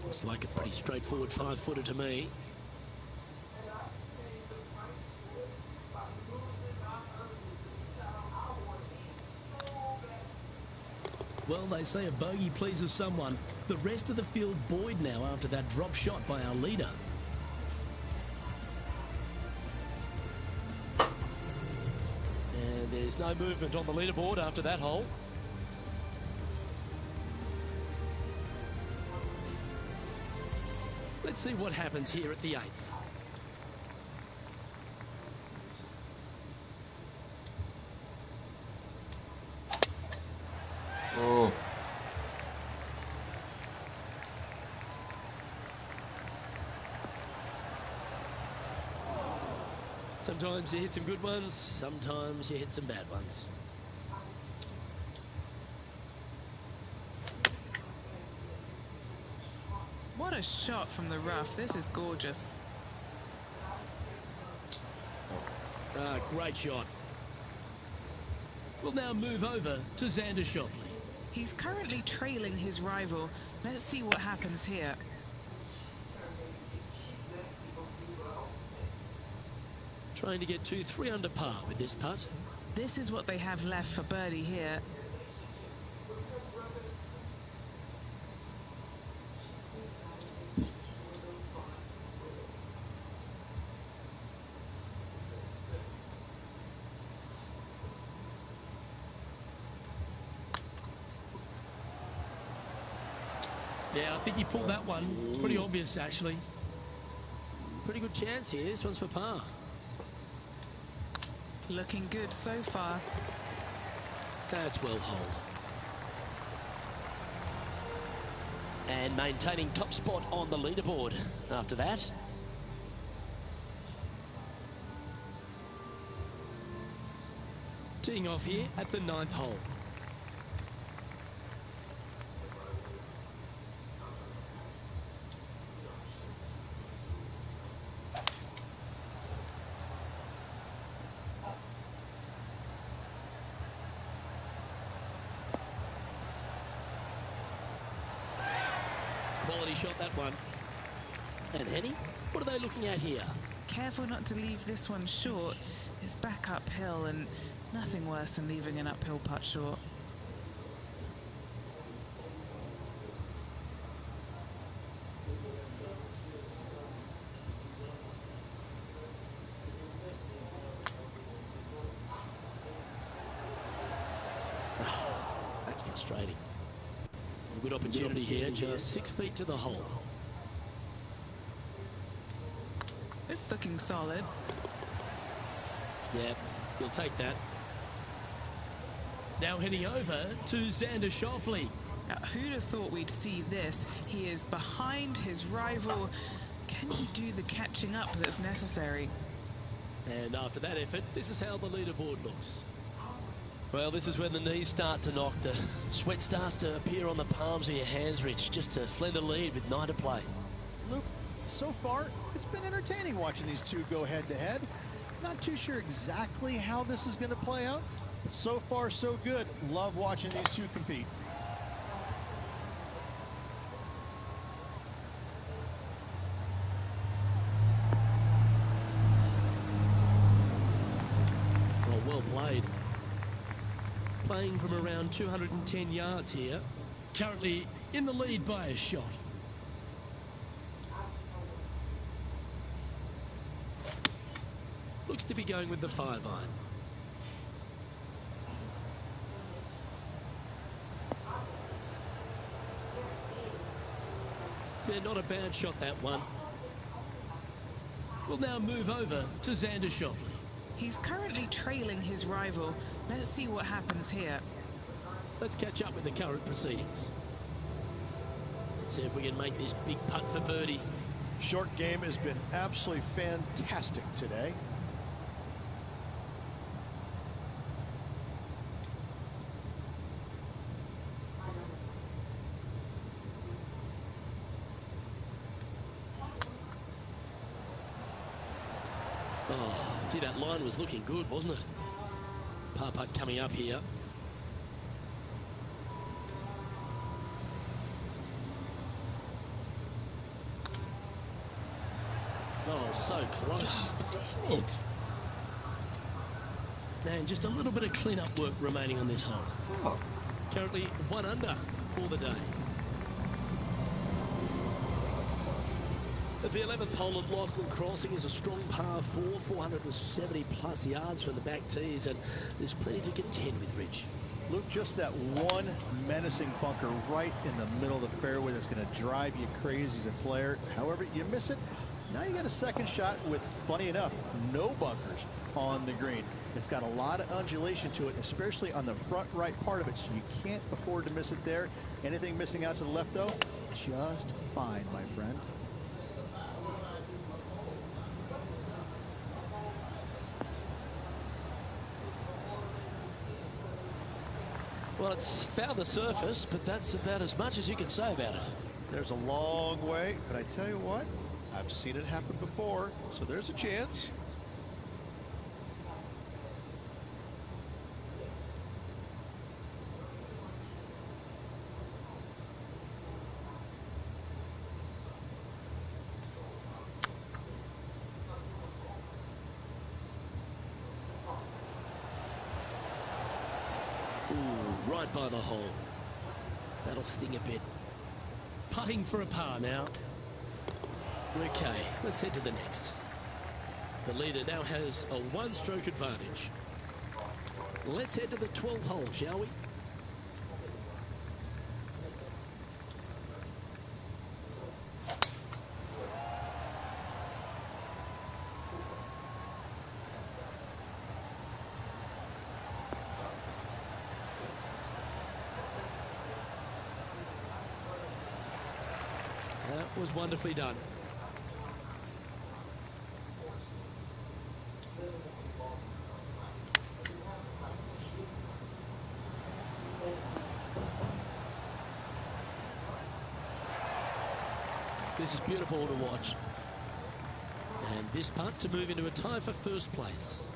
Looks like a pretty straightforward 5-footer to me. Well, they say a bogey pleases someone. The rest of the field buoyed now after that drop shot by our leader. And there's no movement on the leaderboard after that hole. Let's see what happens here at the 8th. Oh. Sometimes you hit some good ones, sometimes you hit some bad ones. What a shot from the rough. This is gorgeous. Great shot. We'll now move over to Xander Schauffele. He's currently trailing his rival. Let's see what happens here. Trying to get 2-3 under par with this putt. This is what they have left for birdie here. Yeah, I think he pulled that one. Pretty obvious, actually. Pretty good chance here. This one's for par. Looking good so far. That's well holed. And maintaining top spot on the leaderboard after that. Teeing off here at the 9th hole. Quality shot, that one. And Henny, what are they looking at here? Careful not to leave this one short. It's back uphill, and nothing worse than leaving an uphill putt short. That's frustrating. A good opportunity here, just 6 feet to the hole. It's looking solid. Yeah, you'll take that. Now heading over to Xander Schauffele. Now, who'd have thought we'd see this? He is behind his rival. Can he do the catching up that's necessary? And after that effort, this is how the leaderboard looks. Well, this is when the knees start to knock. The sweat starts to appear on the palms of your hands, Rich. Just a slender lead with 9 to play. Luke, so far, it's been entertaining watching these two go head-to-head. Not too sure exactly how this is going to play out, but so far, so good. Love watching these two compete. Oh, well played. Playing from around 210 yards here. Currently in the lead by a shot. Looks to be going with the 5-iron. Yeah, not a bad shot, that one. We'll now move over to Xander Schauffele. He's currently trailing his rival. Let's see what happens here. Let's catch up with the current proceedings. Let's see if we can make this big putt for birdie. Short game has been absolutely fantastic today. Oh, gee, that line was looking good, wasn't it? Par putt coming up here. Oh, so close. And just a little bit of clean-up work remaining on this hole. Currently 1 under for the day. The 11th hole at Lachlan Crossing is a strong par 4, 470 plus yards from the back tees, and there's plenty to contend with, Rich. Luke, just that one menacing bunker right in the middle of the fairway that's going to drive you crazy as a player. However, you miss it. Now you got a second shot with, funny enough, no bunkers on the green. It's got a lot of undulation to it, especially on the front right part of it, so you can't afford to miss it there. Anything missing out to the left, though, just fine, my friend. Well, it's found the surface, but that's about as much as you can say about it. There's a long way, but I tell you what, I've seen it happen before, so there's a chance. Ooh, right by the hole. That'll sting a bit. Putting for a par now. Okay, let's head to the next. The leader now has a 1-stroke advantage. Let's head to the 12th hole, shall we? That was wonderfully done. This is beautiful to watch. And this putt to move into a tie for first place.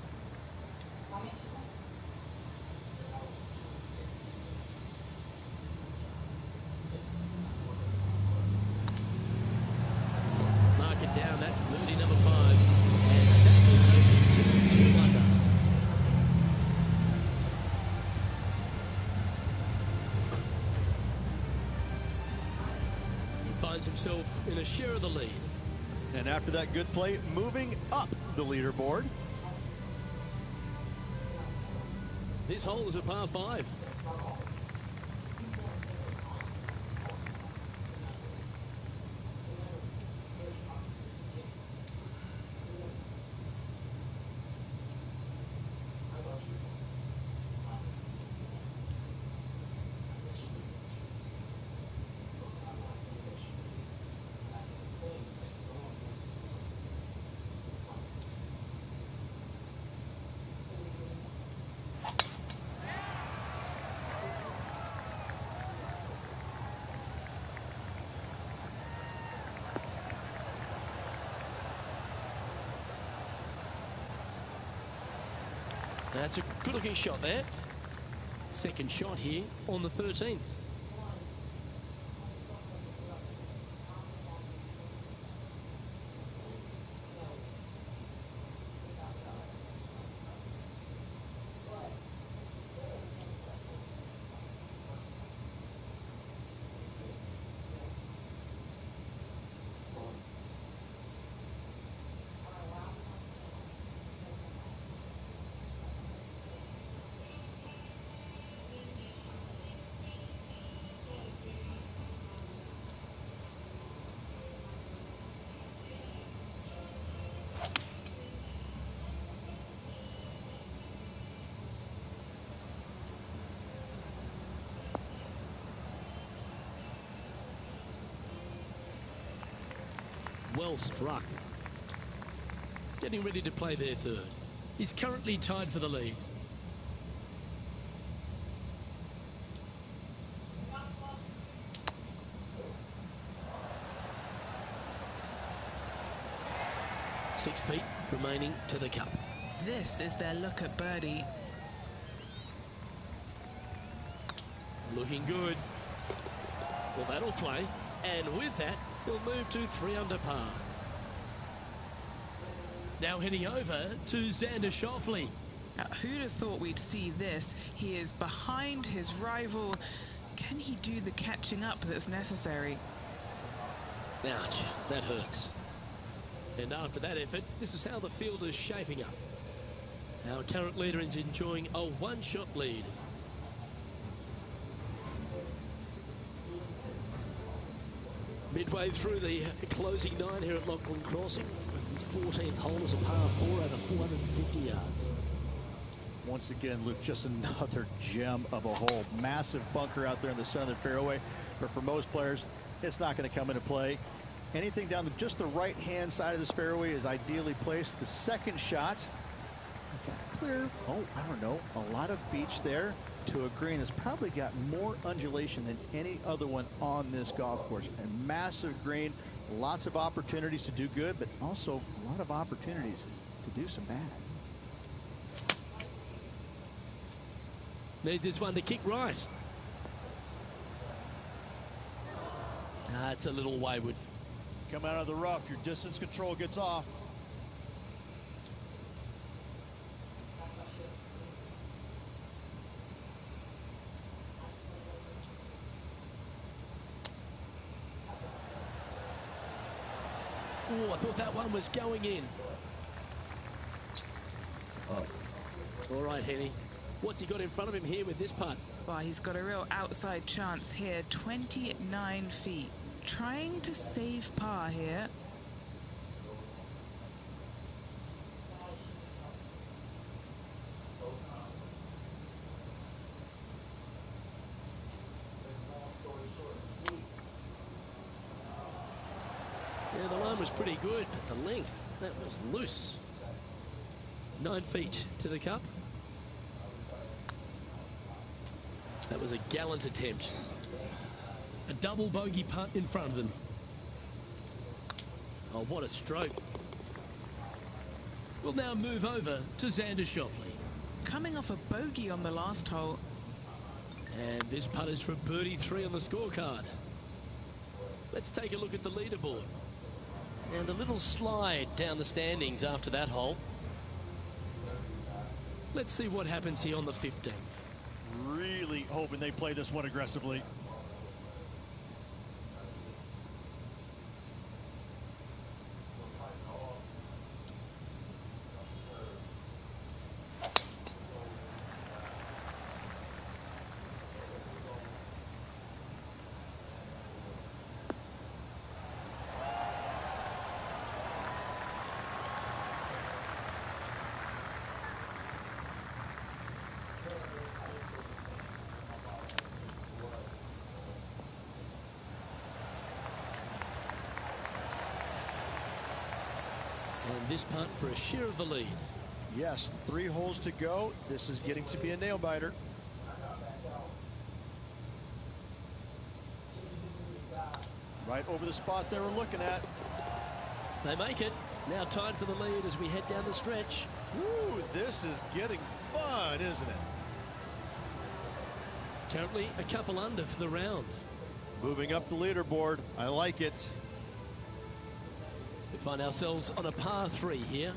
Mark it down, that's birdie number 5. And that will take him to 2 under. Finds himself in a share of the lead. And after that good play, moving up the leaderboard. This hole is a par 5. That's a good-looking shot there. Second shot here on the 13th. Well struck. Getting ready to play their third. He's currently tied for the lead. Six feet remaining to the cup. This is their look at birdie. Looking good. Well, that'll play. And with that, he'll move to 3 under par. Now heading over to Xander Schauffele. Now, who'd have thought we'd see this? He is behind his rival. Can he do the catching up that's necessary? Ouch, that hurts. And after that effort, this is how the field is shaping up. Our current leader is enjoying a one-shot lead. Midway through the closing 9 here at Lachlan Crossing. His 14th hole is a par 4 over 450 yards. Once again, Luke, just another gem of a hole. Massive bunker out there in the center of the fairway. But for most players, it's not going to come into play. Anything down just the right-hand side of this fairway is ideally placed. The second shot, clear, I don't know, a lot of beach there to a green that's probably got more undulation than any other one on this golf course. A massive green, lots of opportunities to do good, but also a lot of opportunities to do some bad. Needs this one to kick right. It's a little wayward. Come out of the rough, your distance control gets off. Oh, I thought that one was going in. All right, Henny. What's he got in front of him here with this putt? Well, he's got a real outside chance here. 29 feet. Trying to save par here. Yeah, the line was pretty good, but the length, that was loose. 9 feet to the cup. That was a gallant attempt. A double bogey putt in front of them. Oh, what a stroke. We'll now move over to Xander Schauffele. Coming off a bogey on the last hole. And this putt is for birdie 3 on the scorecard. Let's take a look at the leaderboard. And a little slide down the standings after that hole. Let's see what happens here on the 15th. Really hoping they play this one aggressively. And this putt for a share of the lead. Yes, 3 holes to go. This is getting to be a nail biter. Right over the spot they were looking at. They make it. Now tied for the lead as we head down the stretch. Ooh, this is getting fun, isn't it? Currently a couple under for the round. Moving up the leaderboard. I like it. We find ourselves on a par 3 here.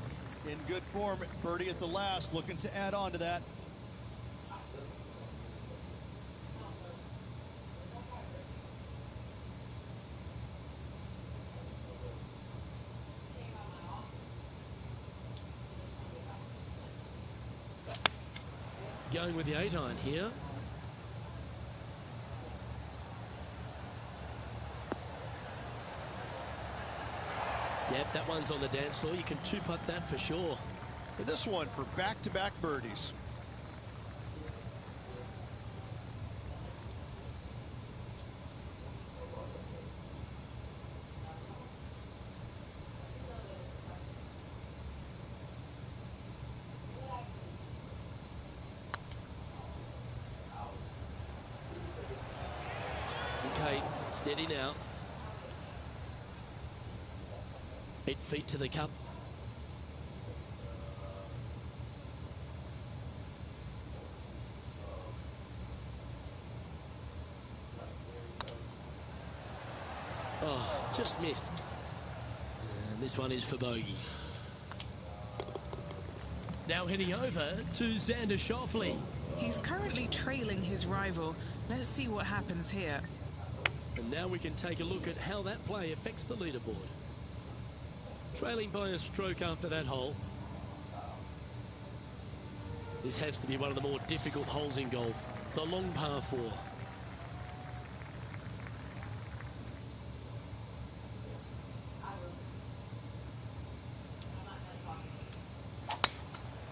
In good form, birdie at the last, looking to add on to that. Going with the 8-iron here. Yep, that one's on the dance floor. You can two-putt that for sure. And this one for back-to-back birdies. Okay, steady now. 8 feet to the cup. Oh, just missed. And this one is for bogey. Now heading over to Xander Schauffele. He's currently trailing his rival. Let's see what happens here. And now we can take a look at how that play affects the leaderboard. Trailing by a stroke after that hole. This has to be one of the more difficult holes in golf. The long par 4.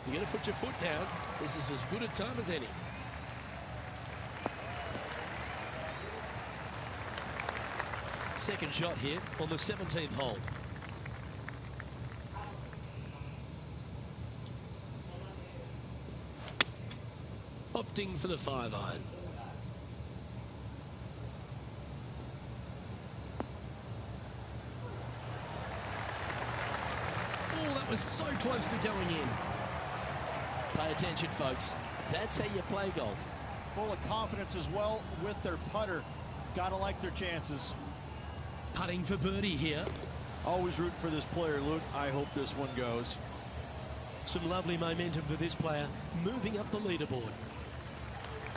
You're going to put your foot down. This is as good a time as any. Second shot here on the 17th hole. Opting for the 5-iron. Oh, that was so close to going in. Pay attention, folks. That's how you play golf. Full of confidence as well with their putter. Gotta like their chances. Putting for birdie here. Always rooting for this player, Luke. I hope this one goes. Some lovely momentum for this player, moving up the leaderboard.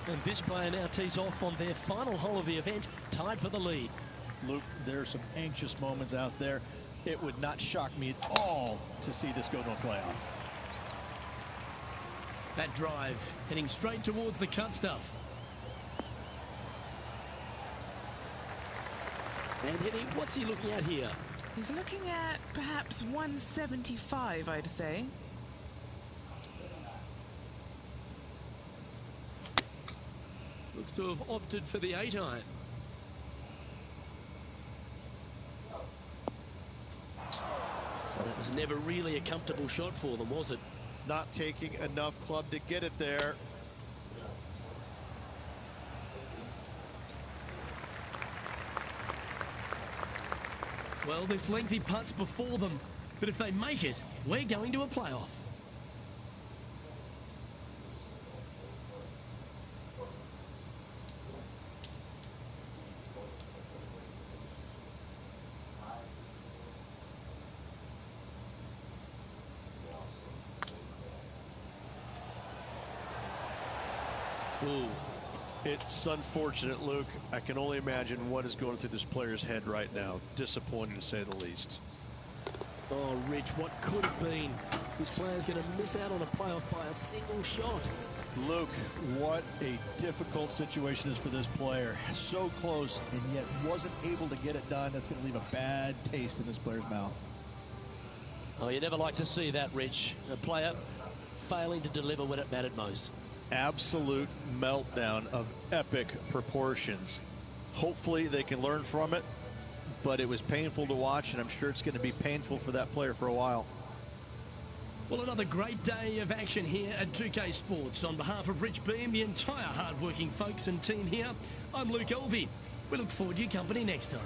And this player now tees off on their final hole of the event, tied for the lead. Luke, there are some anxious moments out there. It would not shock me at all to see this go to a playoff. That drive heading straight towards the cut stuff. And hitting, what's he looking at here? He's looking at perhaps 175, I'd say. Looks to have opted for the 8-iron. That was never really a comfortable shot for them, was it? Not taking enough club to get it there. Well, this lengthy putt's before them, but if they make it, we're going to a playoff. Ooh. It's unfortunate, Luke. I can only imagine what is going through this player's head right now. Disappointing, to say the least. Oh, Rich, what could have been? This player's going to miss out on a playoff by a single shot. Luke, what a difficult situation is for this player. So close, and yet wasn't able to get it done. That's going to leave a bad taste in this player's mouth. Oh, you never like to see that, Rich. A player failing to deliver when it mattered most. Absolute meltdown of epic proportions. Hopefully they can learn from it, but it was painful to watch, and I'm sure it's going to be painful for that player for a while. Well, another great day of action here at 2K Sports. On behalf of Rich Beam, the entire hard-working folks and team here, I'm Luke Elvey. We look forward to your company next time.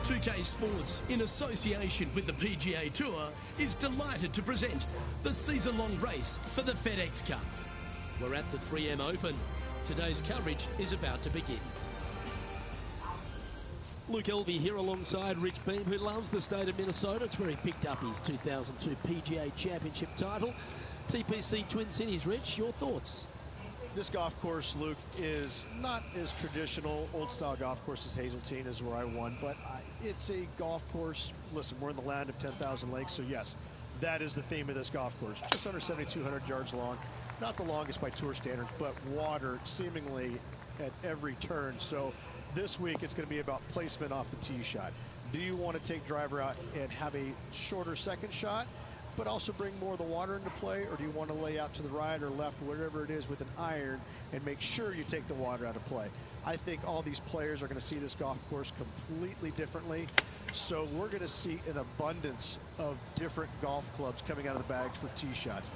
2K Sports, in association with the PGA Tour, is delighted to present the season-long race for the FedEx Cup. We're at the 3M Open. Today's coverage is about to begin. Luke Elvey here alongside Rich Beam, who loves the state of Minnesota. It's where he picked up his 2002 PGA Championship title. TPC Twin Cities. Rich, your thoughts? This golf course, Luke, is not as traditional, old-style golf course as Hazeltine is where I won, but it's a golf course. Listen, we're in the land of 10,000 lakes, so yes, that is the theme of this golf course. Just under 7,200 yards long. Not the longest by tour standards, but water seemingly at every turn. So this week it's going to be about placement off the tee shot. Do you want to take driver out and have a shorter second shot, but also bring more of the water into play, or do you want to lay out to the right or left, whatever it is, with an iron and make sure you take the water out of play? I think all these players are going to see this golf course completely differently. So we're going to see an abundance of different golf clubs coming out of the bags for tee shots.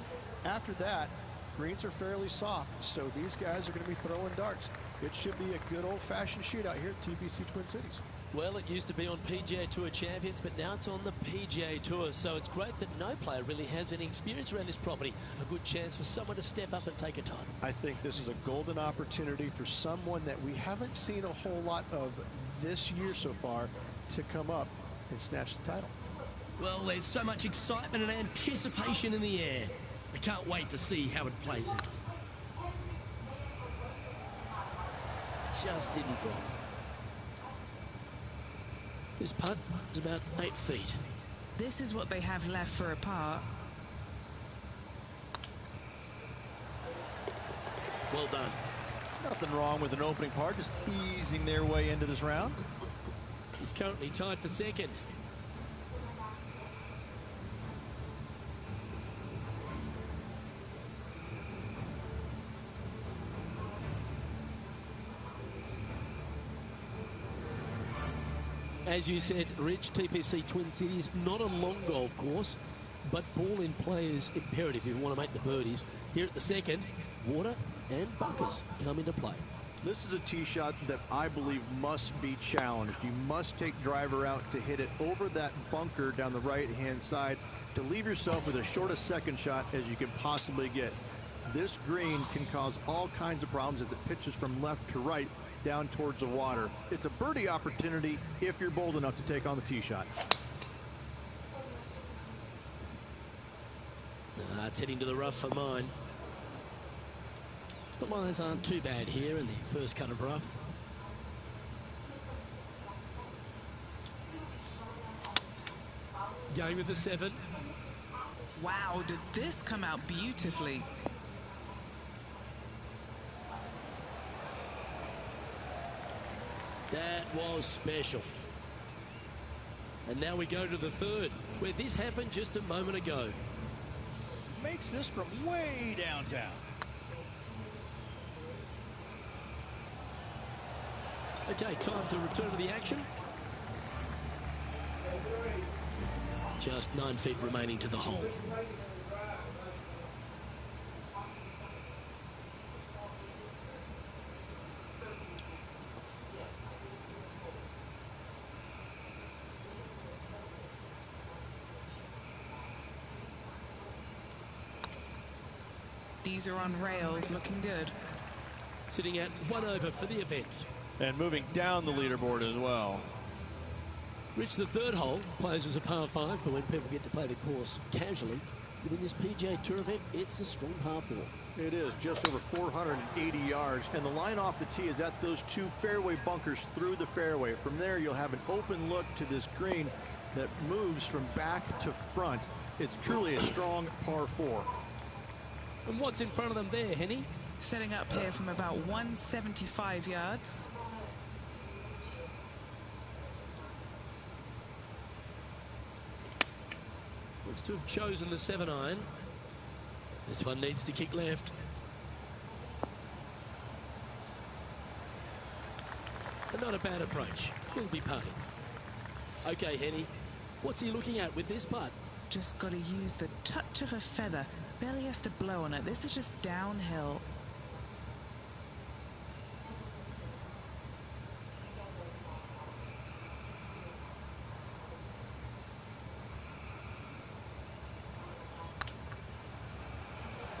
After that, greens are fairly soft, so these guys are going to be throwing darts. It should be a good old-fashioned shootout here at TPC Twin Cities. Well, it used to be on PGA Tour Champions, but now it's on the PGA Tour, so it's great that no player really has any experience around this property. A good chance for someone to step up and take a title. I think this is a golden opportunity for someone that we haven't seen a whole lot of this year so far to come up and snatch the title. Well, there's so much excitement and anticipation in the air. I can't wait to see how it plays out. Just didn't drop. This putt is about 8 feet. This is what they have left for a par. Well done. Nothing wrong with an opening par, just easing their way into this round. He's currently tied for second. As you said, Rich, TPC Twin Cities, not a long golf course, but ball in play is imperative if you want to make the birdies. Here at the second, water and bunkers come into play. This is a tee shot that I believe must be challenged. You must take driver out to hit it over that bunker down the right-hand side to leave yourself with as short a second shot as you can possibly get. This green can cause all kinds of problems as it pitches from left to right down towards the water. It's a birdie opportunity if you're bold enough to take on the tee shot. It's heading to the rough for mine. The lines aren't too bad here in the first cut of rough. Going with the 7. Wow, did this come out beautifully? That was special. And now we go to the 3rd, where this happened just a moment ago. Makes this from way downtown. Okay, time to return to the action. Just 9 feet remaining to the hole. These are on rails, looking good. Sitting at 1 over for the event. And moving down the leaderboard as well. Rich, the 3rd hole plays as a par 5 for when people get to play the course casually. But in this PGA Tour event, it's a strong par 4. It is just over 480 yards, and the line off the tee is at those 2 fairway bunkers through the fairway. From there, you'll have an open look to this green that moves from back to front. It's truly a strong par 4. And what's in front of them there, Henny? Setting up here from about 175 yards. Looks to have chosen the 7-iron. This one needs to kick left. But not a bad approach. He'll be paying. Okay, Henny, what's he looking at with this putt? Just got to use the touch of a feather. Barely has to blow on it. This is just downhill.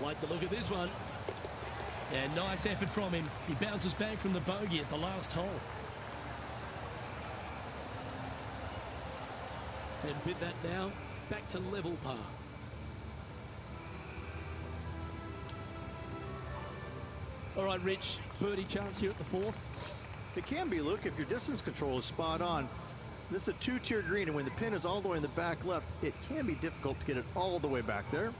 Like the look of this one. And nice effort from him. He bounces back from the bogey at the last hole. And with that now, back to level par. All right, Rich, birdie chance here at the fourth. It can be, Luke, if your distance control is spot on. This is a two-tier green, and when the pin is all the way in the back left, it can be difficult to get it all the way back there.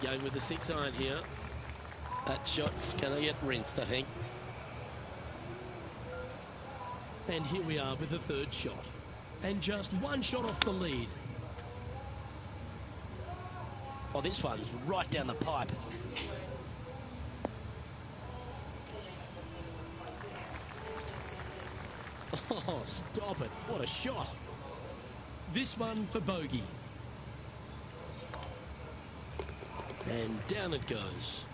Going with the 6-iron here. That shot's going to get rinsed, I think. And here we are with the third shot. And just one shot off the lead. Oh, this one's right down the pipe. Oh, stop it. What a shot. This one for bogey. And down it goes.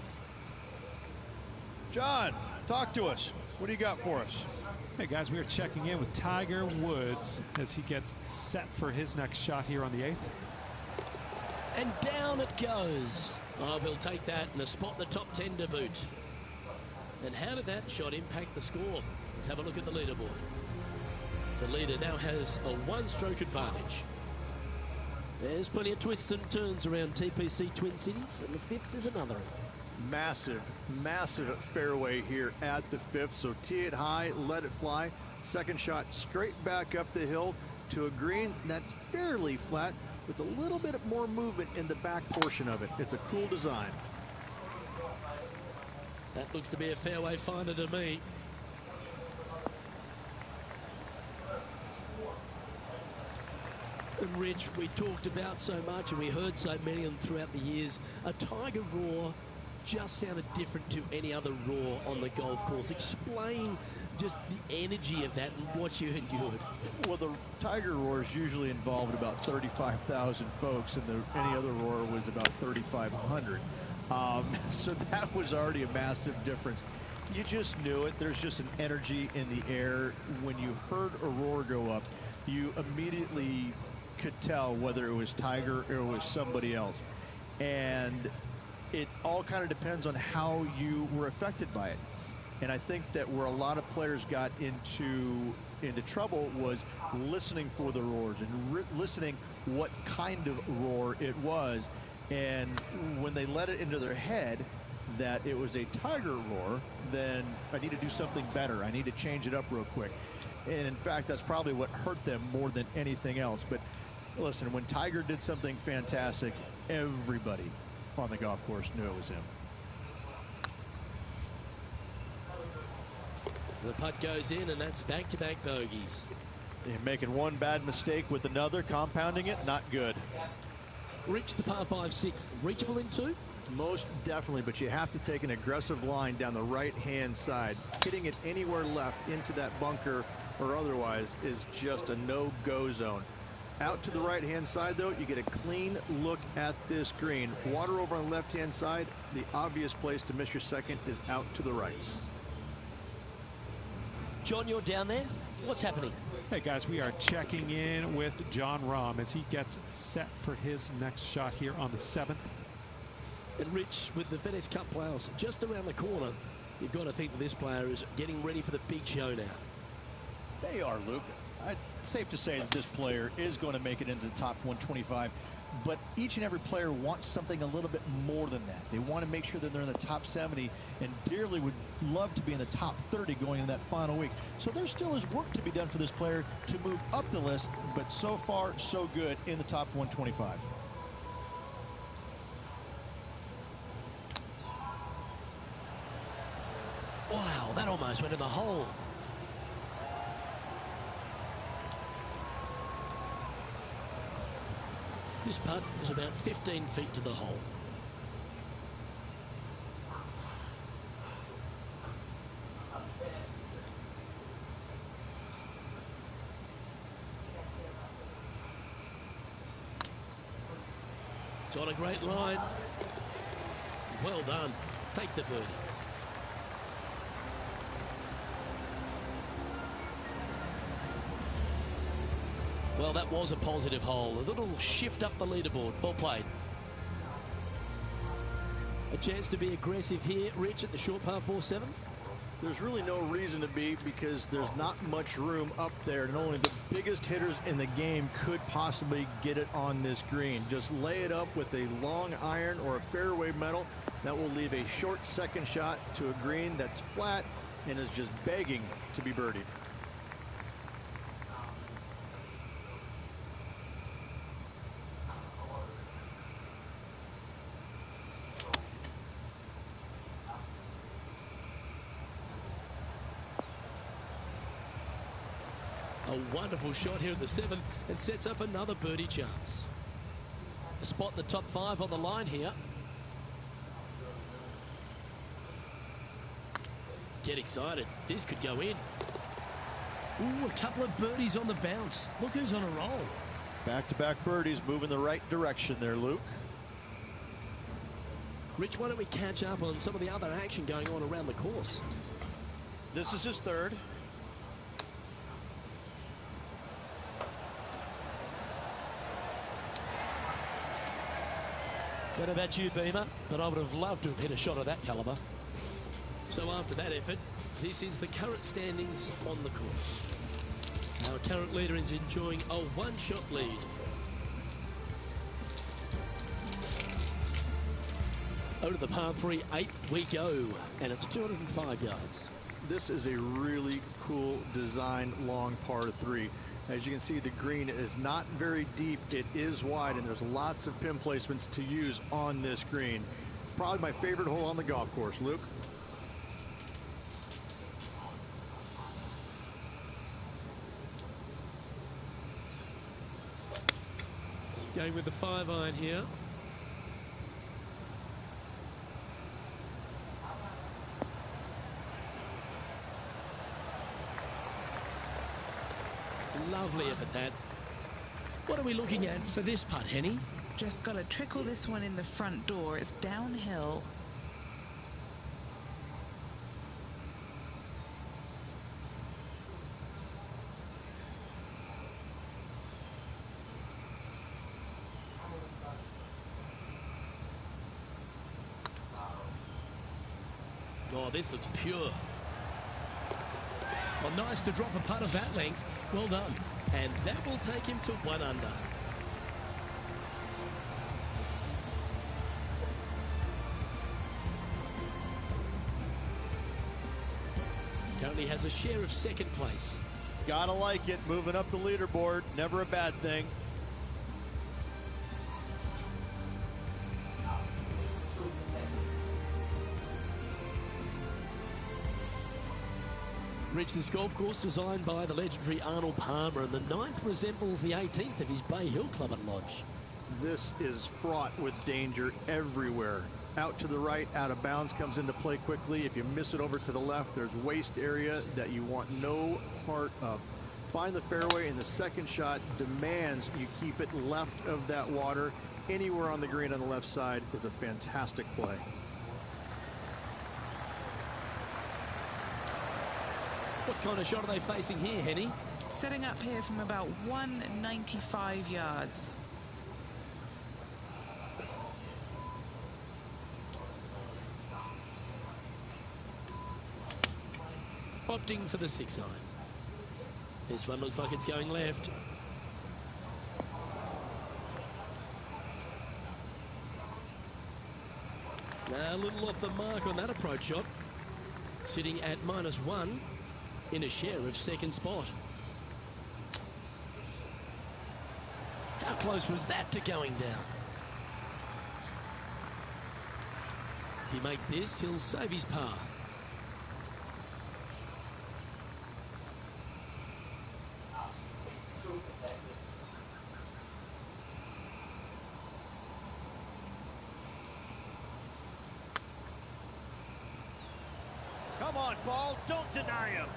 John, talk to us. What do you got for us? Hey guys, we are checking in with Tiger Woods as he gets set for his next shot here on the 8th. And down it goes. Oh, we'll take that and a spot in the top 10 to boot. And how did that shot impact the score? Let's have a look at the leaderboard. The leader now has a one-stroke advantage. There's plenty of twists and turns around TPC Twin Cities, and the fifth is another. Massive, massive fairway here at the fifth. So tee it high, let it fly. Second shot straight back up the hill to a green that's fairly flat with a little bit more movement in the back portion of it. It's a cool design. That looks to be a fairway finder to me. And Rich, we talked about so much and we heard so many of them throughout the years. A Tiger roar just sounded different to any other roar on the golf course. Explain just the energy of that and what you endured. Well, the Tiger roars usually involved about 35,000 folks, and any other roar was about 3,500. So that was already a massive difference. You just knew it. There's just an energy in the air. When you heard a roar go up, you immediately could tell whether it was Tiger or it was somebody else. And it all kind of depends on how you were affected by it. And I think that where a lot of players got into trouble was listening for the roars and listening what kind of roar it was. And when they let it into their head that it was a Tiger roar, then I need to do something better. I need to change it up real quick. And in fact, that's probably what hurt them more than anything else. But listen, when Tiger did something fantastic, everybody on the golf course knew it was him. The putt goes in, and that's back-to-back bogeys. And making one bad mistake with another, compounding it, not good. Rich, the par 5-6, reachable in two? Most definitely, but you have to take an aggressive line down the right-hand side. Hitting it anywhere left into that bunker or otherwise is just a no-go zone. Out to the right-hand side, though, you get a clean look at this green. Water over on the left-hand side. The obvious place to miss your second is out to the right. John, you're down there. What's happening? Hey guys, we are checking in with John Rahm as he gets set for his next shot here on the 7th. And Rich, with the FedEx Cup playoffs just around the corner, you've got to think that this player is getting ready for the big show now. They are, Luke. Safe to say that this player is going to make it into the top 125, but each and every player wants something a little bit more than that. They want to make sure that they're in the top 70 and dearly would love to be in the top 30 going into that final week. So there still is work to be done for this player to move up the list, but so far, so good in the top 125. Wow, that almost went in the hole. This putt is about 15 feet to the hole. It's on a great line. Well done. Take the birdie. Well, that was a positive hole. A little shift up the leaderboard. Ball played. A chance to be aggressive here, Rich, at the short par 4-7. There's really no reason to be, because there's not much room up there, and only the biggest hitters in the game could possibly get it on this green. Just lay it up with a long iron or a fairway metal. That will leave a short second shot to a green that's flat and is just begging to be birdied. A wonderful shot here at the 7th and sets up another birdie chance. A spot in the top 5 on the line here. Get excited. This could go in. Ooh, a couple of birdies on the bounce. Look who's on a roll. Back-to-back birdies, moving the right direction there, Luke. Rich, why don't we catch up on some of the other action going on around the course? This is his third. Don't know about you, Beamer, but I would have loved to have hit a shot of that caliber. So after that effort, this is the current standings on the course. Our current leader is enjoying a one-shot lead. Over to the par 3, 8th we go, and it's 205 yards. This is a really cool design long par 3. As you can see, the green is not very deep. It is wide, and there's lots of pin placements to use on this green. Probably my favorite hole on the golf course. Luke? Going with the 5-iron here. Lovely effort, that. What are we looking at for this putt, Henny? Just got to trickle this one in the front door. It's downhill. Oh, this looks pure. Well, nice to drop a putt of that length. Well done. And that will take him to 1 under. Currently has a share of 2nd place. Gotta like it. Moving up the leaderboard. Never a bad thing. Rich, this golf course designed by the legendary Arnold Palmer, and the 9th resembles the 18th of his Bay Hill Club and Lodge. This is fraught with danger everywhere. Out to the right, out of bounds comes into play quickly. If you miss it over to the left, there's waste area that you want no part of. Find the fairway, and the second shot demands you keep it left of that water. Anywhere on the green on the left side is a fantastic play. What kind of shot are they facing here, Henny? Setting up here from about 195 yards. Opting for the 6-iron. This one looks like it's going left. A little off the mark on that approach shot. Sitting at -1 in a share of 2nd spot. How close was that to going down? If he makes this, he'll save his par. Come on, ball. Don't deny him.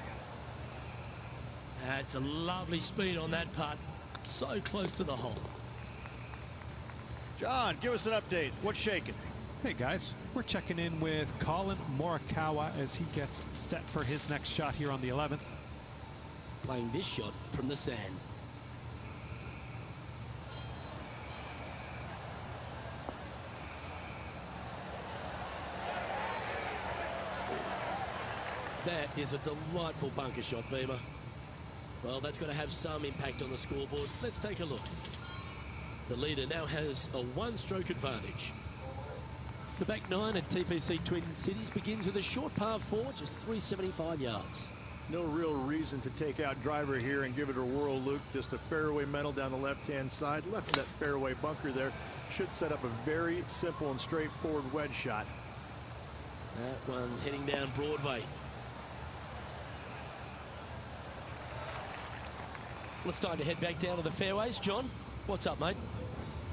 That's a lovely speed on that putt. So close to the hole. John, give us an update. What's shaking? Hey guys, we're checking in with Colin Morikawa as he gets set for his next shot here on the 11th. Playing this shot from the sand. That is a delightful bunker shot, Beamer. Well, that's got to have some impact on the scoreboard. Let's take a look. The leader now has a one-stroke advantage. The back nine at TPC Twin Cities begins with a short par 4, just 375 yards. No real reason to take out driver here and give it a whirl, Luke. Just a fairway metal down the left-hand side. Left of that fairway bunker there should set up a very simple and straightforward wedge shot. That one's heading down Broadway. Well, it's time to head back down to the fairways. John, what's up, mate?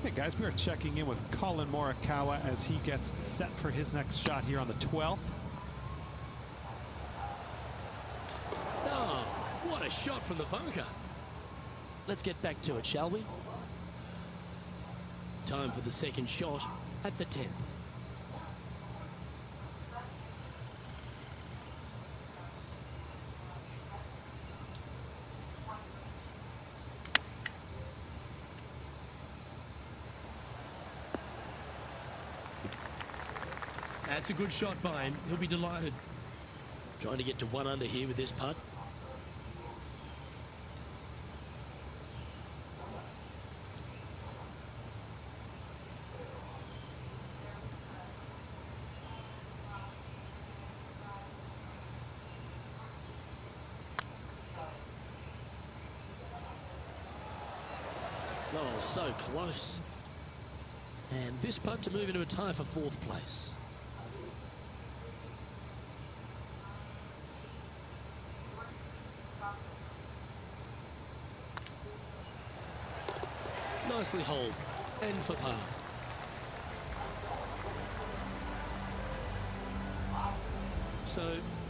Hey guys, we are checking in with Colin Morikawa as he gets set for his next shot here on the 12th. Oh, what a shot from the bunker. Let's get back to it, shall we? Time for the second shot at the 10th. That's a good shot by him. He'll be delighted. Trying to get to 1 under here with this putt. Oh, so close. And this putt to move into a tie for 4th place. Nicely holed and for par. So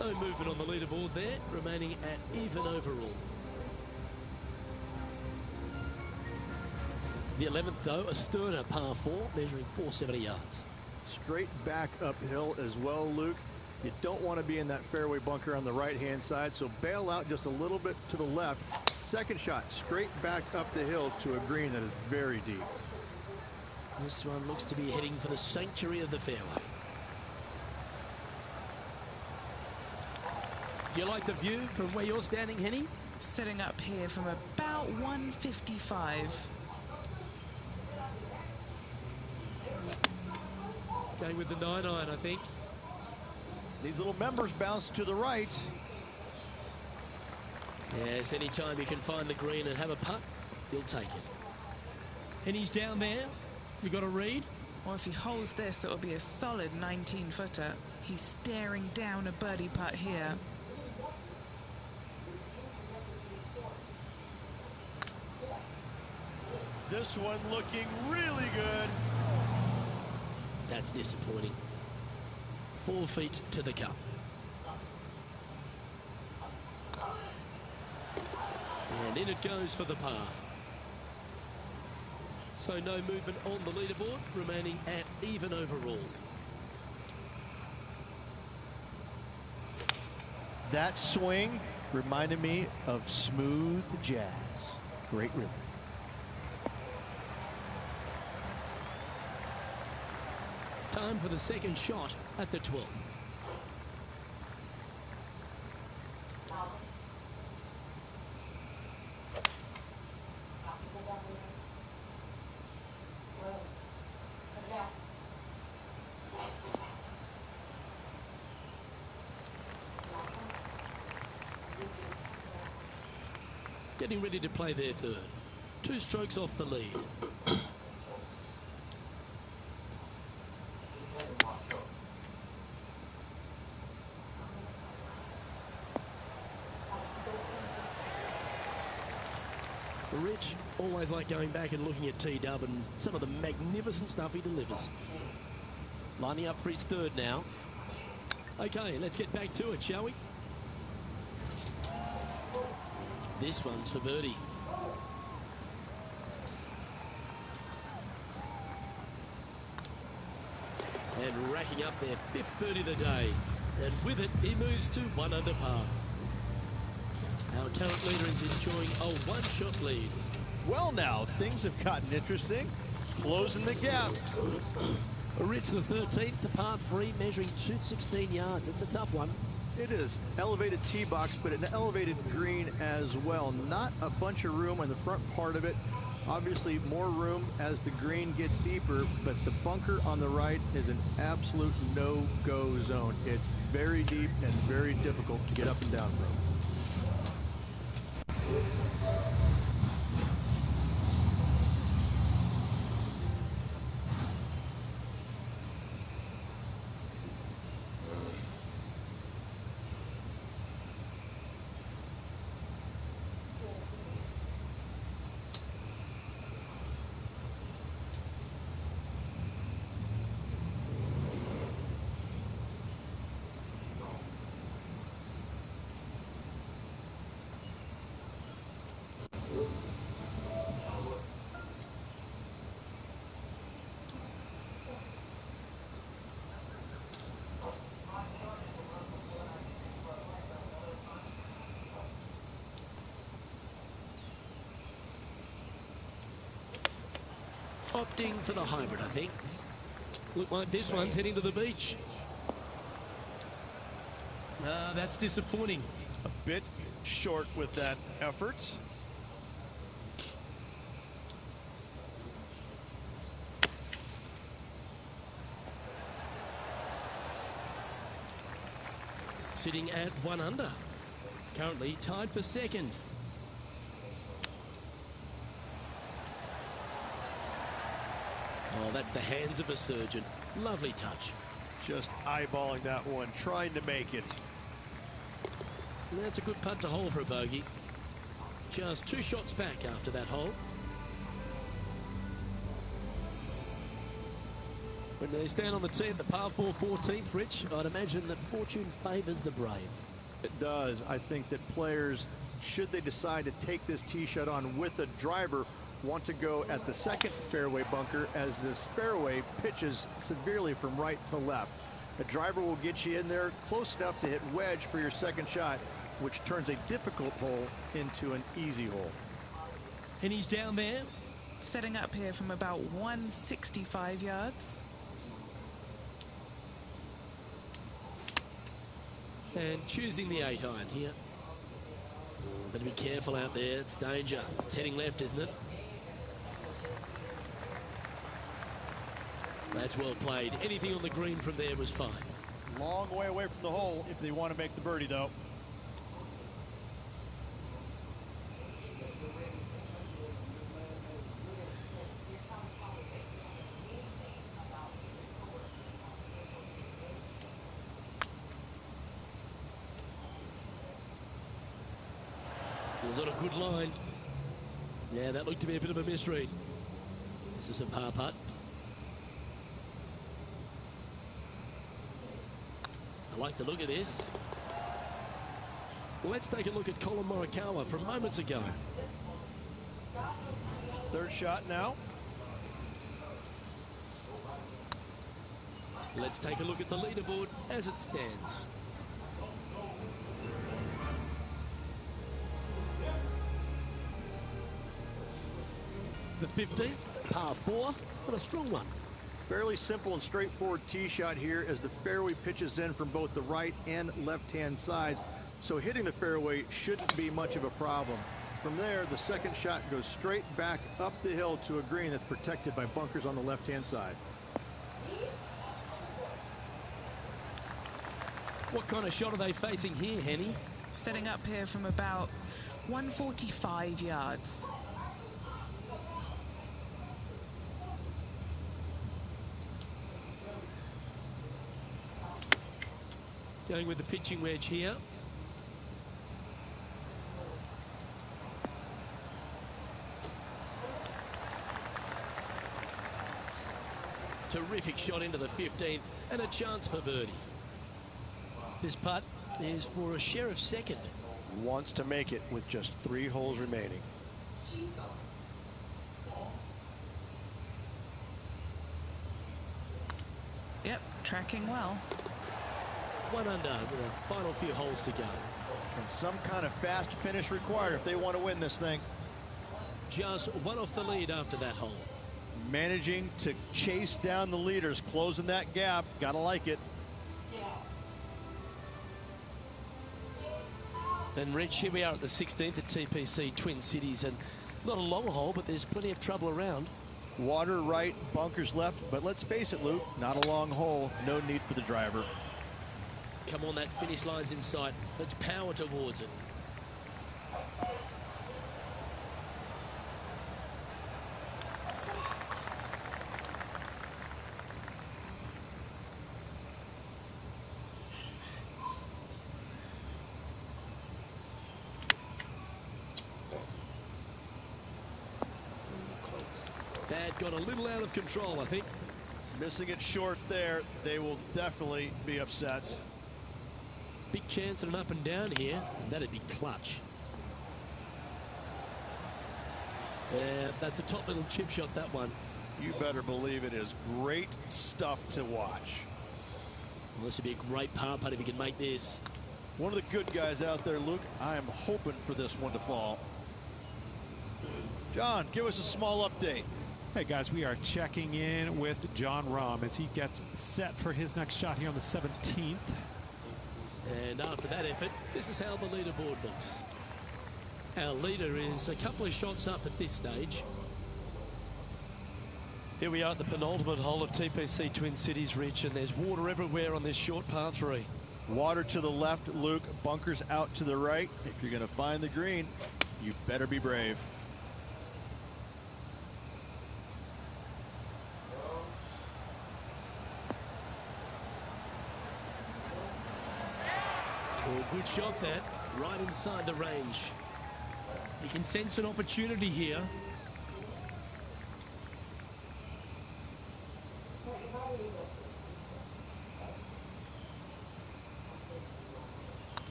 no movement on the leaderboard there, remaining at even overall. The 11th though, a sterner par 4 measuring 470 yards. Straight back uphill as well, Luke. You don't want to be in that fairway bunker on the right-hand side, so bail out just a little bit to the left. Second shot, straight back up the hill to a green that is very deep. This one looks to be heading for the sanctuary of the fairway. Do you like the view from where you're standing, Henny? Setting up here from about 155. Going with the 9-iron, I think. These little members bounce to the right. Yes, anytime you can find the green and have a putt, you'll take it. Henny's down there. You got a read? Or if he holds this, it'll be a solid 19-footer. He's staring down a birdie putt here. This one looking really good. That's disappointing. 4 feet to the cup. And in it goes for the par. So no movement on the leaderboard, remaining at even overall. That swing reminded me of smooth jazz. Great rhythm. Time for the second shot at the 12th. Getting ready to play their third. 2 strokes off the lead. Rich, always like going back and looking at T-Dub and some of the magnificent stuff he delivers. Lining up for his third now. Okay, let's get back to it, shall we? This one's for birdie. And racking up their 5th birdie of the day. And with it, he moves to 1 under par. Our current leader is enjoying a 1-shot lead. Well now, things have gotten interesting. Closing the gap. Rich the 13th, the par 3, measuring 216 yards. It's a tough one. It is elevated tee box, but an elevated green as well. Not a bunch of room on the front part of it. Obviously more room as the green gets deeper, but the bunker on the right is an absolute no-go zone. It's very deep and very difficult to get up and down from. Opting for the hybrid, I think. Look like this one's heading to the beach. That's disappointing. A bit short with that effort. Sitting at 1 under. Currently tied for second. Oh, that's the hands of a surgeon. Lovely touch. Just eyeballing that one, trying to make it. That's a good putt to hole for a bogey. Just 2 shots back after that hole. When they stand on the tee at the par 4 14th, Rich, I'd imagine that fortune favours the brave. It does. I think that players, should they decide to take this tee shot on with a driver, want to go at the second fairway bunker as this fairway pitches severely from right to left. A driver will get you in there close enough to hit wedge for your second shot, which turns a difficult hole into an easy hole. And he's down there. Setting up here from about 165 yards. And choosing the 8-iron here. Oh, better be careful out there. It's danger. It's heading left, isn't it? That's well played. Anything on the green from there was fine. Long way away from the hole if they want to make the birdie, though. Was on a good line. Yeah, that looked to be a bit of a misread. This is a par putt. I like the look of this. Let's take a look at Colin Morikawa from moments ago. Third shot now. Let's take a look at the leaderboard as it stands. The 15th, par 4, but a strong one. Fairly simple and straightforward tee shot here as the fairway pitches in from both the right and left-hand sides. So hitting the fairway shouldn't be much of a problem. From there, the second shot goes straight back up the hill to a green that's protected by bunkers on the left-hand side. What kind of shot are they facing here, Henny? Setting up here from about 145 yards. Going with the pitching wedge here. Terrific shot into the 15th and a chance for birdie. This putt is for a sheriff second. Wants to make it with just 3 holes remaining. Yep, tracking well. 1 under with a final few holes to go. And some kind of fast finish required if they want to win this thing. Just 1 off the lead after that hole. Managing to chase down the leaders, closing that gap. Gotta like it. And Rich, here we are at the 16th at TPC Twin Cities, and not a long hole, but there's plenty of trouble around. Water right, bunkers left, but let's face it, Luke, not a long hole, no need for the driver. Come on, that finish line's in sight. Let's power towards it. That got a little out of control, I think. Missing it short there, they will definitely be upset. Big chance at an up and down here, and that'd be clutch. Yeah, that's a top little chip shot, that one. You better believe it is great stuff to watch. Well, this would be a great par putt if he can make this. One of the good guys out there, Luke. I am hoping for this one to fall. John, give us a small update. Hey guys, we are checking in with John Rahm as he gets set for his next shot here on the 17th. And after that effort, this is how the leaderboard looks. Our leader is a couple of shots up at this stage. Here we are at the penultimate hole of TPC Twin Cities, Rich, and there's water everywhere on this short par 3. Water to the left, Luke. Bunkers out to the right. If you're going to find the green, you better be brave. Oh, good shot that, right inside the range. He can sense an opportunity here.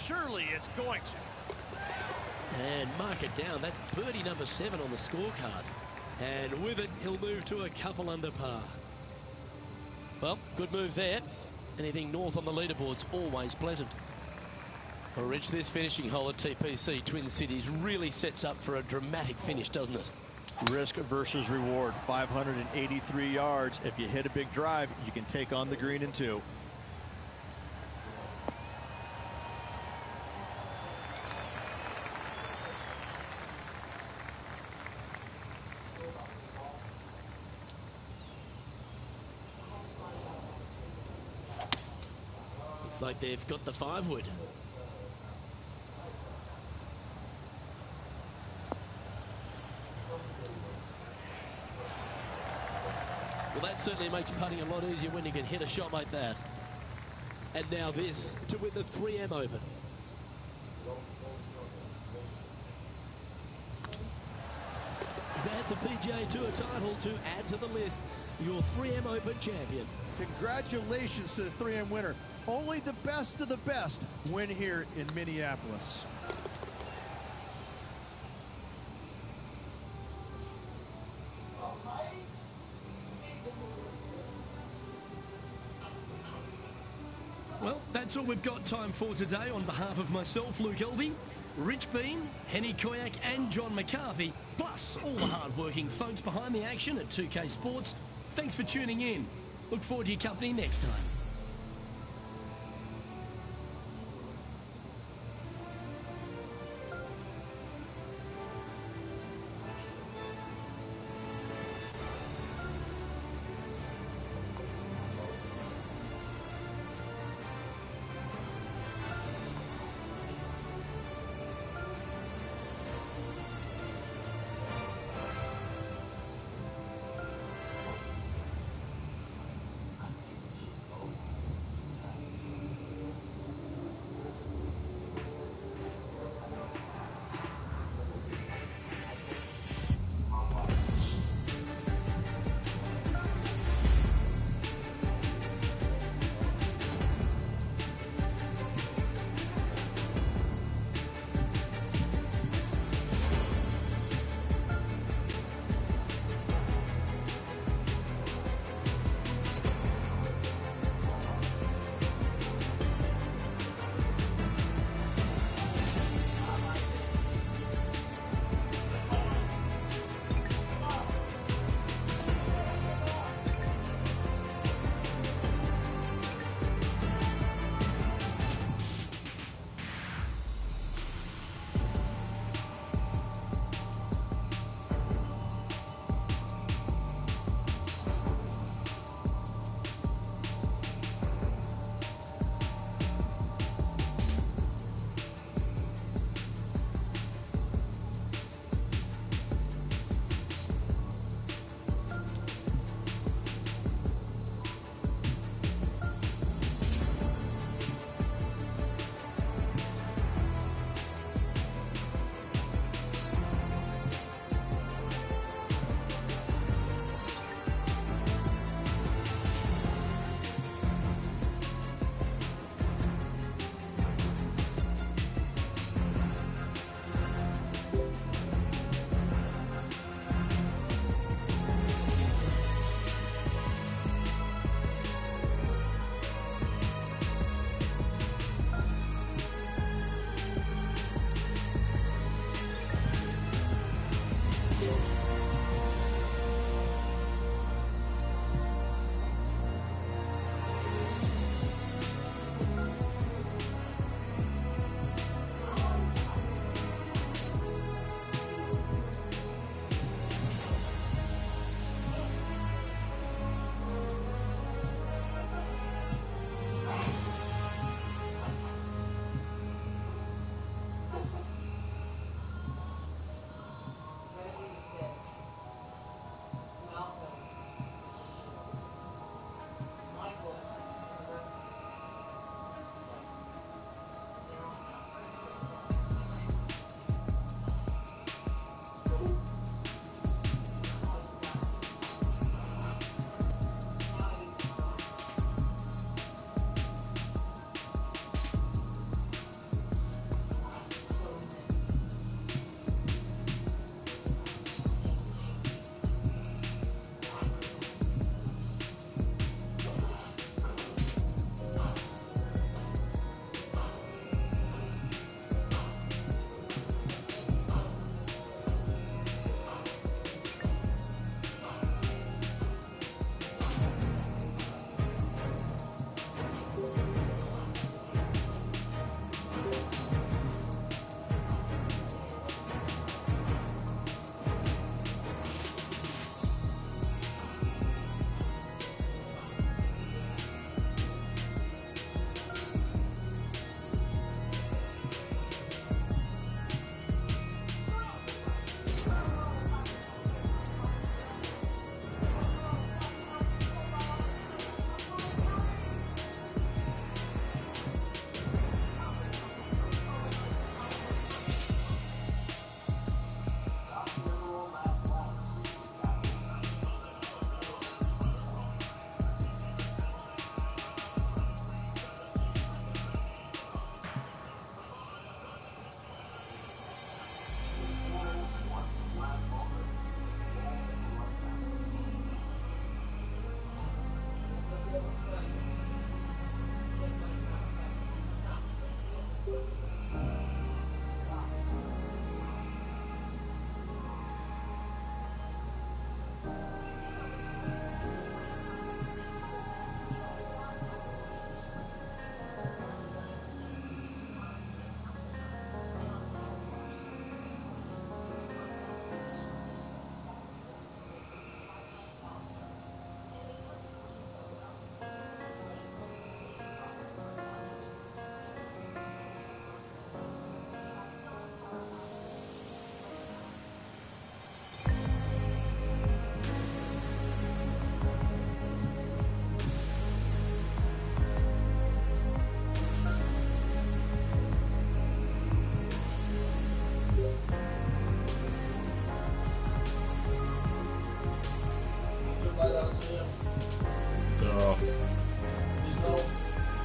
Surely it's going to. And mark it down. That's birdie number 7 on the scorecard. And with it, he'll move to a couple under par. Well, good move there. Anything north on the leaderboard's always pleasant. Well, Rich, this finishing hole at TPC Twin Cities really sets up for a dramatic finish, doesn't it? Risk versus reward, 583 yards. If you hit a big drive, you can take on the green in 2. Looks like they've got the 5-wood. Well, that certainly makes putting a lot easier when you can hit a shot like that. And now this to win the 3M Open. That's a PGA Tour title to add to the list. Your 3M Open champion. Congratulations to the 3M winner. Only the best of the best win here in Minneapolis. Well, that's all we've got time for today. On behalf of myself, Luke Elvey, Rich Bean, Henny Koyak and John McCarthy, plus all the hard-working folks behind the action at 2K Sports, thanks for tuning in. Look forward to your company next time.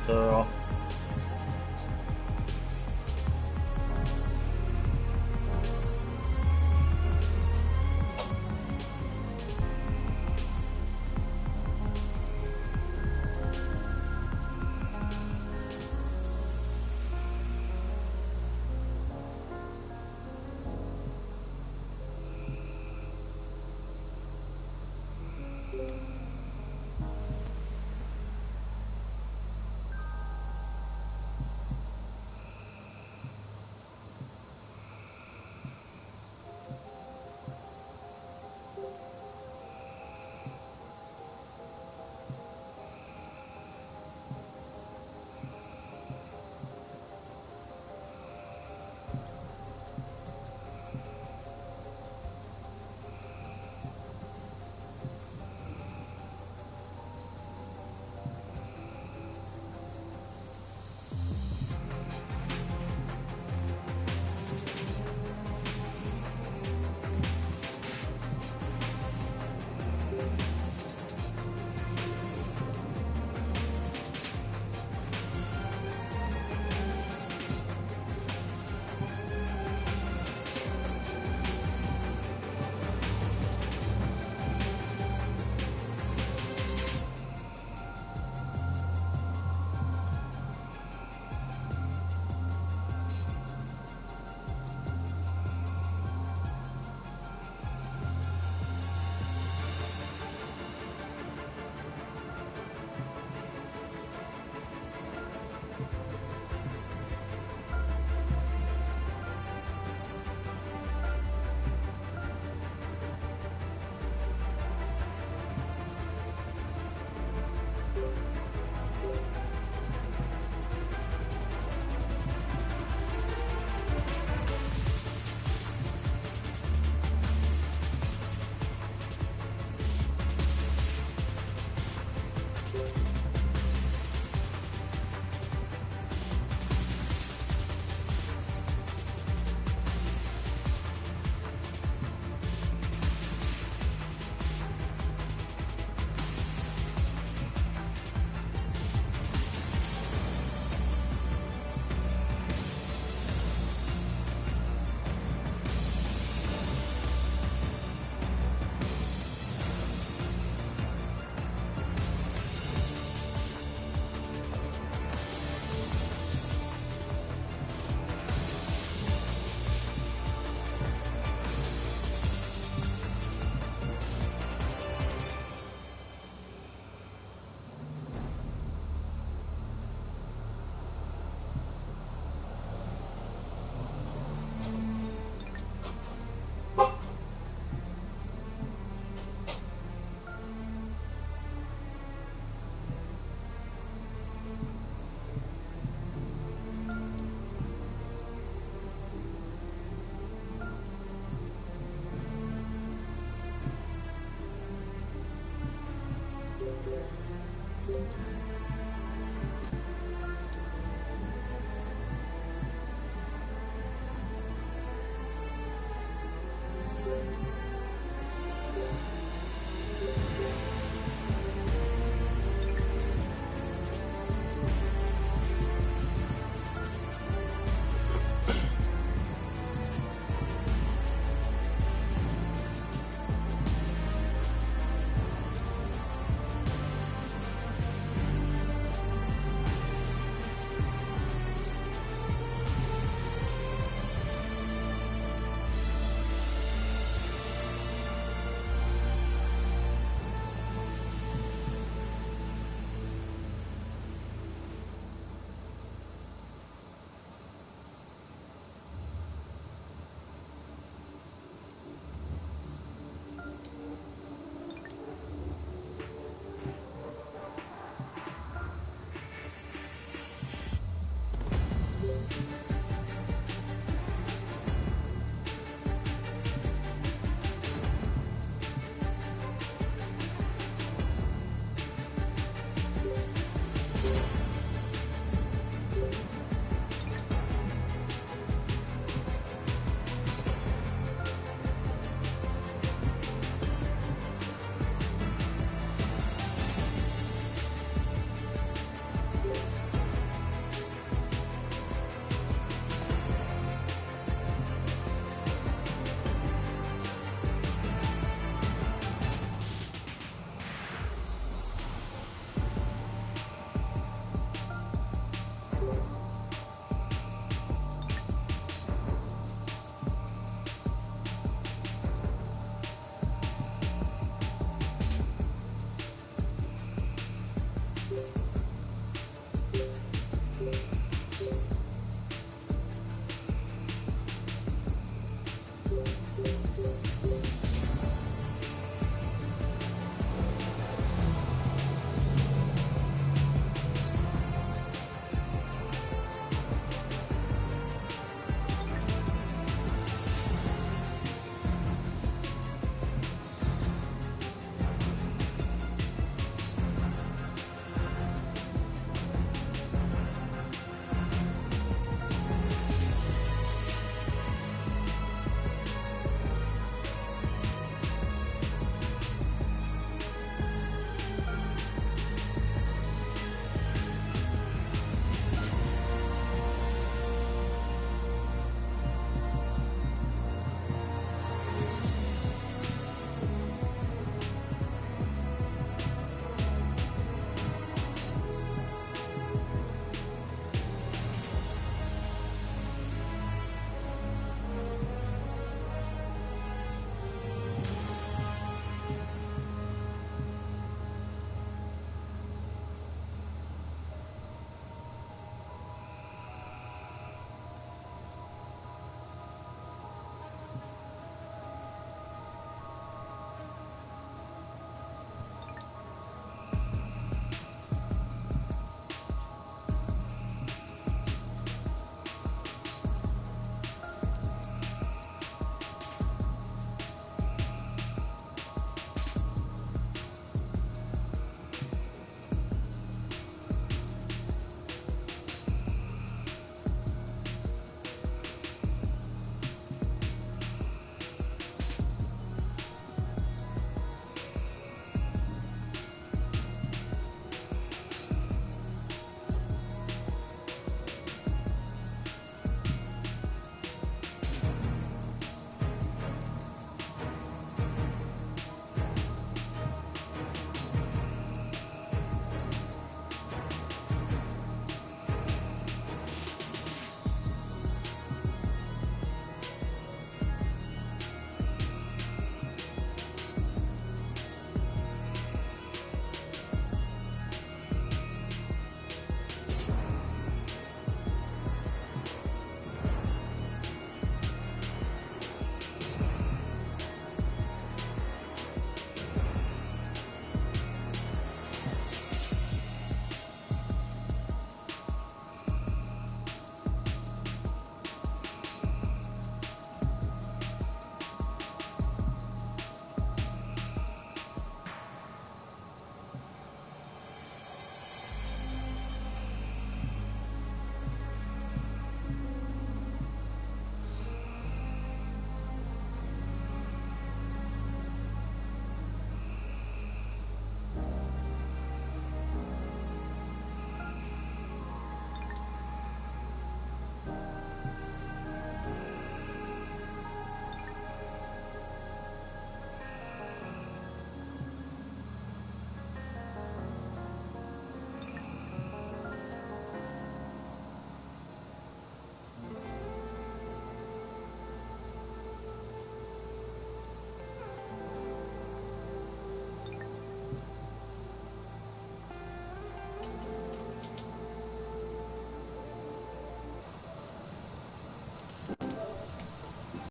So